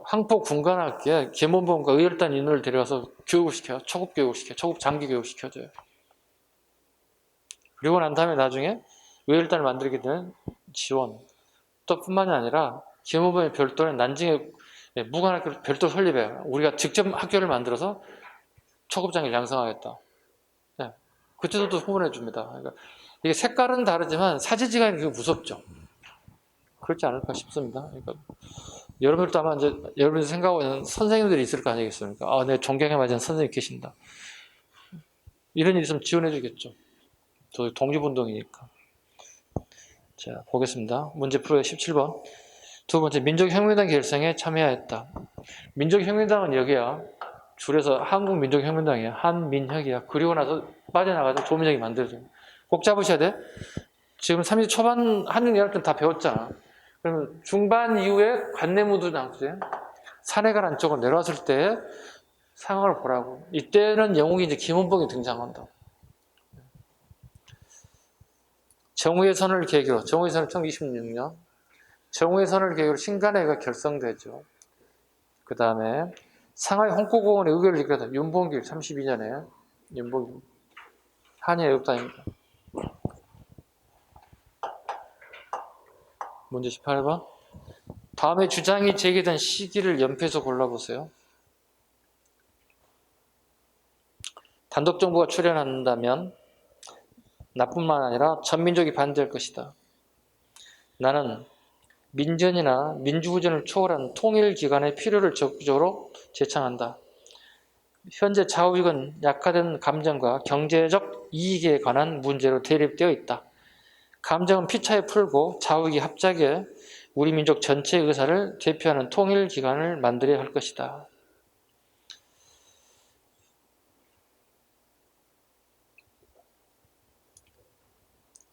항포 군관학교에 김원봉과 의열단 인원을 데려가서 교육을 시켜요. 초급 교육을 시켜요. 초급 장기 교육을 시켜줘요. 그리고 난 다음에 나중에 의열단을 만들게 되는 지원. 또 뿐만이 아니라 김원봉의 별도는 난징에 무관학교를 별도로 설립해요. 우리가 직접 학교를 만들어서 초급 장기를 양성하겠다. 네. 그때도 또 후원해 줍니다. 그러니까 이게 색깔은 다르지만 사제지간이 그게 무섭죠. 그렇지 않을까 싶습니다. 그러니까 여러분들도 아마 이제 여러분들 생각하고 있는 선생님들이 있을 거 아니겠습니까? 아, 내 존경에 맞은 선생님 계신다. 이런 일 있으면 지원해 주겠죠. 또 독립운동이니까. 자, 보겠습니다. 문제 풀어요. 17번. 두 번째, 민족혁명당 결성에 참여하였다. 민족혁명당은 여기야. 줄여서 한국민족혁명당이야. 한민혁이야. 그리고 나서 빠져나가서 조민혁이 만들어져요. 꼭 잡으셔야 돼. 지금 30대 초반 한국연합전 다 배웠잖아. 그러면 중반 이후에 관내무도장제 사내관 안쪽으로 내려왔을 때 상황을 보라고. 이때는 영웅이 이제 김원봉이 등장한다. 정우의 선을 계기로, 정우의 선을 1926년, 정우의 선을 계기로 신간회가 결성되죠. 그 다음에 상하이 홍콩공원의 의결을 이끌었던 윤봉길 32년에 윤봉길 한일 애국단입니다. 문제 18번. 다음에 주장이 제기된 시기를 연표해서 골라보세요. 단독정부가 출현한다면 나뿐만 아니라 전민족이 반대할 것이다. 나는 민전이나 민주구전을 초월한 통일기관의 필요를 적극적으로 제창한다. 현재 좌우익은 약화된 감정과 경제적 이익에 관한 문제로 대립되어 있다. 감정은 피차에 풀고 좌우익이 합작해 우리 민족 전체의 의사를 대표하는 통일기관을 만들어야 할 것이다.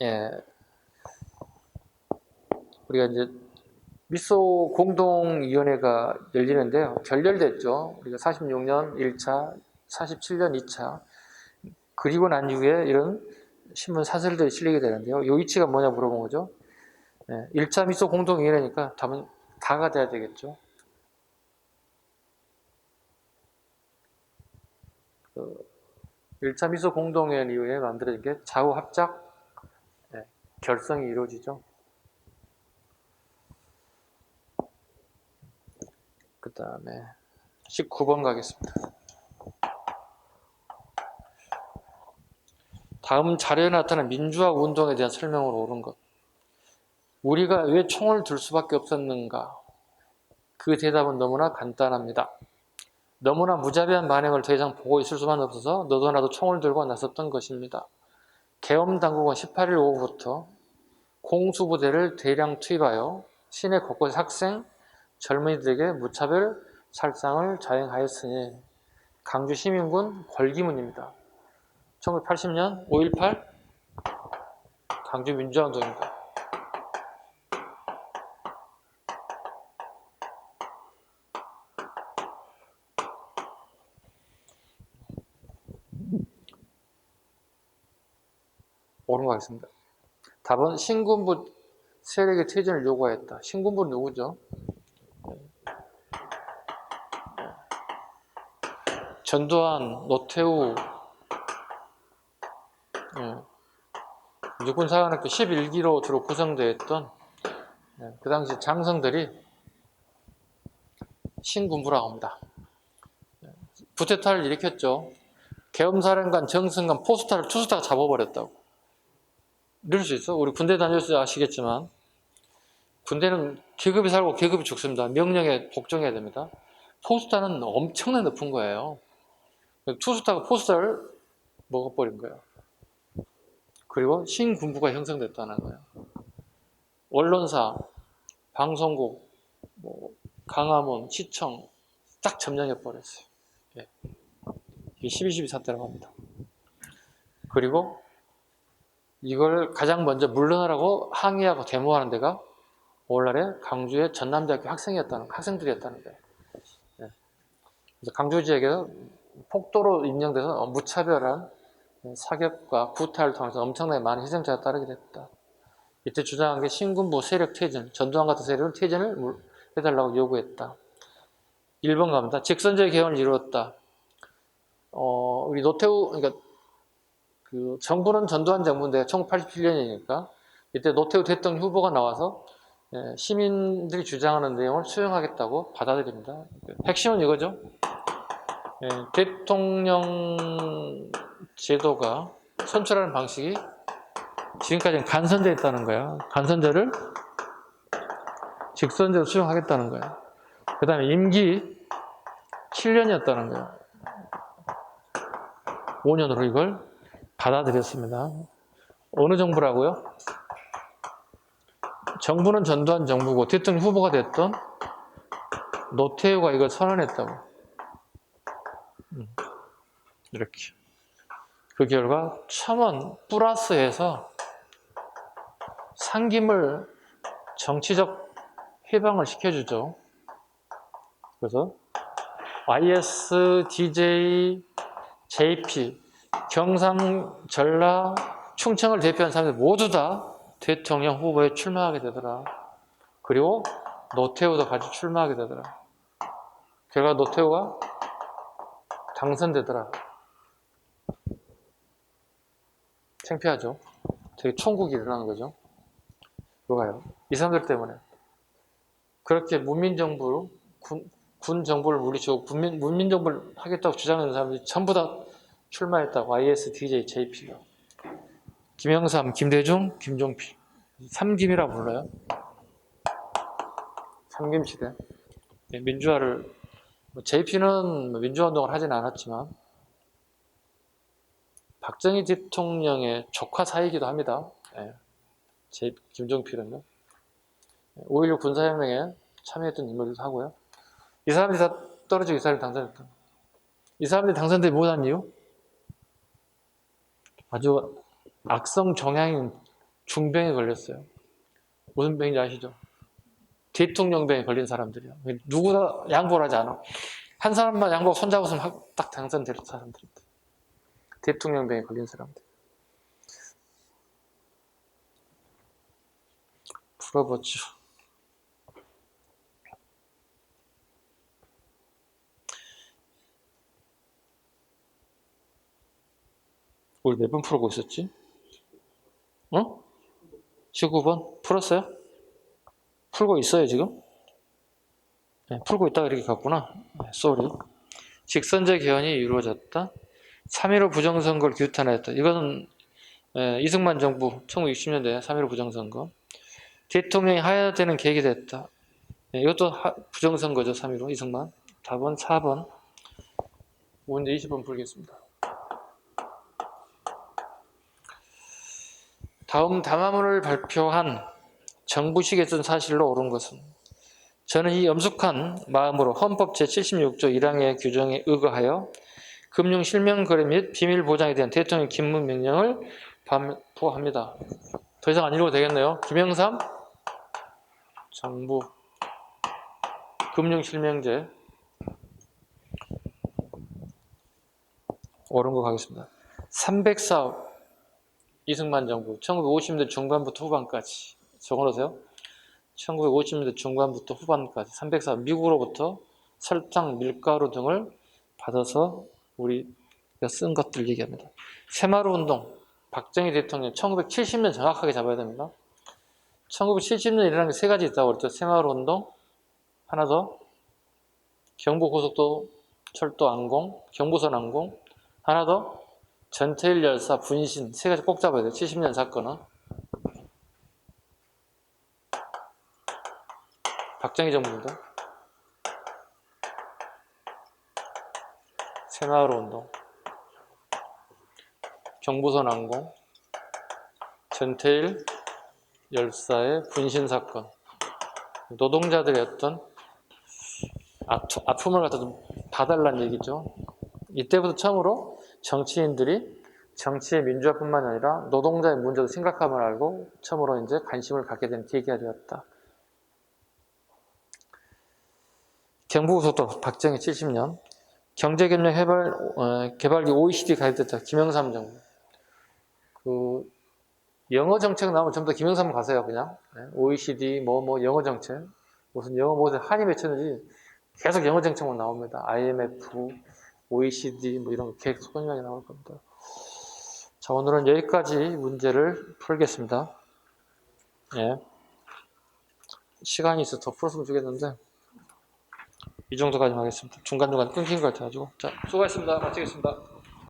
예. 우리가 이제 미소 공동위원회가 열리는데요. 결렬됐죠. 우리가 46년 1차, 47년 2차. 그리고 난 이후에 이런 신문 사설들이 실리게 되는데요. 요 위치가 뭐냐 물어본 거죠. 네, 1차 미소 공동위원회니까 답은 다가 돼야 되겠죠. 1차 미소 공동위원회 이후에 만들어진 게 좌우 합작 결성이 이루어지죠. 그 다음에 19번 가겠습니다. 다음 자료에 나타난 민주화 운동에 대한 설명으로 옳은 것. 우리가 왜 총을 들 수밖에 없었는가? 그 대답은 너무나 간단합니다. 너무나 무자비한 만행을 더 이상 보고 있을 수만 없어서 너도 나도 총을 들고 나섰던 것입니다. 계엄당국은 18일 오후부터 공수부대를 대량 투입하여 시내 곳곳의 학생, 젊은이들에게 무차별 살상을 자행하였으니 강주 시민군 걸기문입니다. 1980년 5.18 강주 민주화운동입니다. 옳은 거 하겠습니다. 답은 신군부 세력의 퇴진을 요구하였다. 신군부는 누구죠? 전두환, 노태우, 육군사관학교 11기로 주로 구성되어 있던 그 당시 장성들이 신군부라고 합니다. 부태타를 일으켰죠. 계엄사령관 정승관 포스타를 투스타가 잡아버렸다고. 이럴 수 있어? 우리 군대 다녔을 때 아시겠지만 군대는 계급이 살고 계급이 죽습니다. 명령에 복종해야 됩니다. 포스타는 엄청나게 높은 거예요. 투스타가 포스타를 먹어버린 거예요. 그리고 신군부가 형성됐다는 거예요. 언론사, 방송국, 강화문, 시청 딱 점령해버렸어요. 예. 이게 12.12 사태라고 합니다. 그리고 이걸 가장 먼저 물러나라고 항의하고 데모하는 데가 오늘날의 강주의 전남대학교 학생들이었다는 거예요. 예. 그래서 강주 지역에서 폭도로 임명돼서 무차별한 사격과 구타를 통해서 엄청나게 많은 희생자가 따르게 됐다. 이때 주장한 게 신군부 세력 퇴진, 전두환 같은 세력을 퇴진을 해달라고 요구했다. 1번 갑니다. 직선제 개헌을 이루었다. 우리 노태우, 그러니까 그 정부는 전두환 정부인데 1987년이니까 이때 노태우 대통령 후보가 나와서 시민들이 주장하는 내용을 수용하겠다고 받아들입니다. 핵심은 이거죠. 대통령 제도가 선출하는 방식이 지금까지는 간선제였다는 거야. 간선제를 직선제로 수용하겠다는 거야. 그 다음에 임기 7년이었다는 거야. 5년으로 이걸 받아들였습니다. 어느 정부라고요? 정부는 전두환 정부고 대통령 후보가 됐던 노태우가 이걸 선언했다고. 이렇게. 그 결과 첨언 플러스해서 상김을 정치적 해방을 시켜주죠. 그래서 ISDJ, JP, 경상, 전라, 충청을 대표한 사람들 모두 다 대통령 후보에 출마하게 되더라. 그리고 노태우도 같이 출마하게 되더라. 결과 노태우가 당선되더라. 창피하죠? 되게 총국이 일어나는 거죠. 뭐가요? 이 사람들 때문에. 그렇게 문민정부로 군 정부를 물리치고 문민정부를 하겠다고 주장하는 사람들이 전부 다 출마했다고. ISDJ, JP가. 김영삼, 김대중, 김종필. 삼김이라고 불러요. 삼김시대. 민주화를, JP는 민주화운동을 하진 않았지만 박정희 대통령의 조카 사이기도 합니다. 김종필은요. 5.16 군사혁명에 참여했던 인물이기도 하고요. 이 사람들이 다 떨어지고 이 사람이 당선했다. 이 사람들이 당선되지 못한 이유? 아주 악성 종양인 중병에 걸렸어요. 무슨 병인지 아시죠? 대통령병에 걸린 사람들이요. 누구나 양보를 하지 않아. 한 사람만 양보하고 손잡았으면 딱 당선될 사람들입니다. 대통령병에 걸린 사람들. 풀어보죠. 우리 몇 번 풀고 있었지? 19번? 풀었어요? 풀고 있어요, 지금? 네, 풀고 있다가 이렇게 갔구나. 쏘리. 직선제 개헌이 이루어졌다. 3.15 부정선거를 규탄했다. 이것은 이승만 정부 1960년대 3.15 부정선거. 대통령이 하야되는 계기가 됐다. 이것도 부정선거죠. 3.15 이승만. 답은 4번. 문제 20번 풀겠습니다. 다음 담화문을 발표한 정부식에선 사실로 옳은 것은 저는 이 엄숙한 마음으로 헌법 제76조 1항의 규정에 의거하여 금융 실명 거래 및 비밀 보장에 대한 대통령 긴무 명령을 발부합니다. 더 이상 안 읽어도 되겠네요. 김영삼 정부 금융 실명제 옳은 거 가겠습니다. 304호 이승만 정부 1950년대 중반부터 후반까지 적어놓으세요. 1950년대 중반부터 후반까지 304 미국으로부터 설탕, 밀가루 등을 받아서 우리가 쓴 것들 얘기합니다. 새마을 운동 박정희 대통령 1970년 정확하게 잡아야 됩니다. 1970년이라는 게 세 가지 있다고 그랬죠. 새마을 운동 하나 더 경부고속도 철도 완공, 경부선 완공 하나 더 전태일 열사 분신 세 가지 꼭 잡아야 돼요. 70년 사건은 박정희 정부입니다. 새마을 운동, 경부선 완공, 전태일 열사의 분신 사건, 노동자들의 어떤 아픔을 갖다 좀 봐달라는 얘기죠. 이때부터 처음으로 정치인들이 정치의 민주화뿐만 아니라 노동자의 문제도 심각함을 알고 처음으로 이제 관심을 갖게 된 계기가 되었다. 경부고속도로 박정희 70년, 경제협력 개발기 OECD 가입됐다. 김영삼 정부. 영어 정책 나오면 전부 다 김영삼 가세요, 그냥. OECD, 영어 정책. 무슨 영어 모델 한이 맺혔는지 계속 영어 정책만 나옵니다. IMF, OECD, 이런 거 계속 소명이 나올 겁니다. 자, 오늘은 여기까지 문제를 풀겠습니다. 예. 시간이 있어서 더 풀었으면 좋겠는데, 이 정도까지 하겠습니다. 중간중간 끊긴 것 같아가지고. 자, 수고하셨습니다. 마치겠습니다.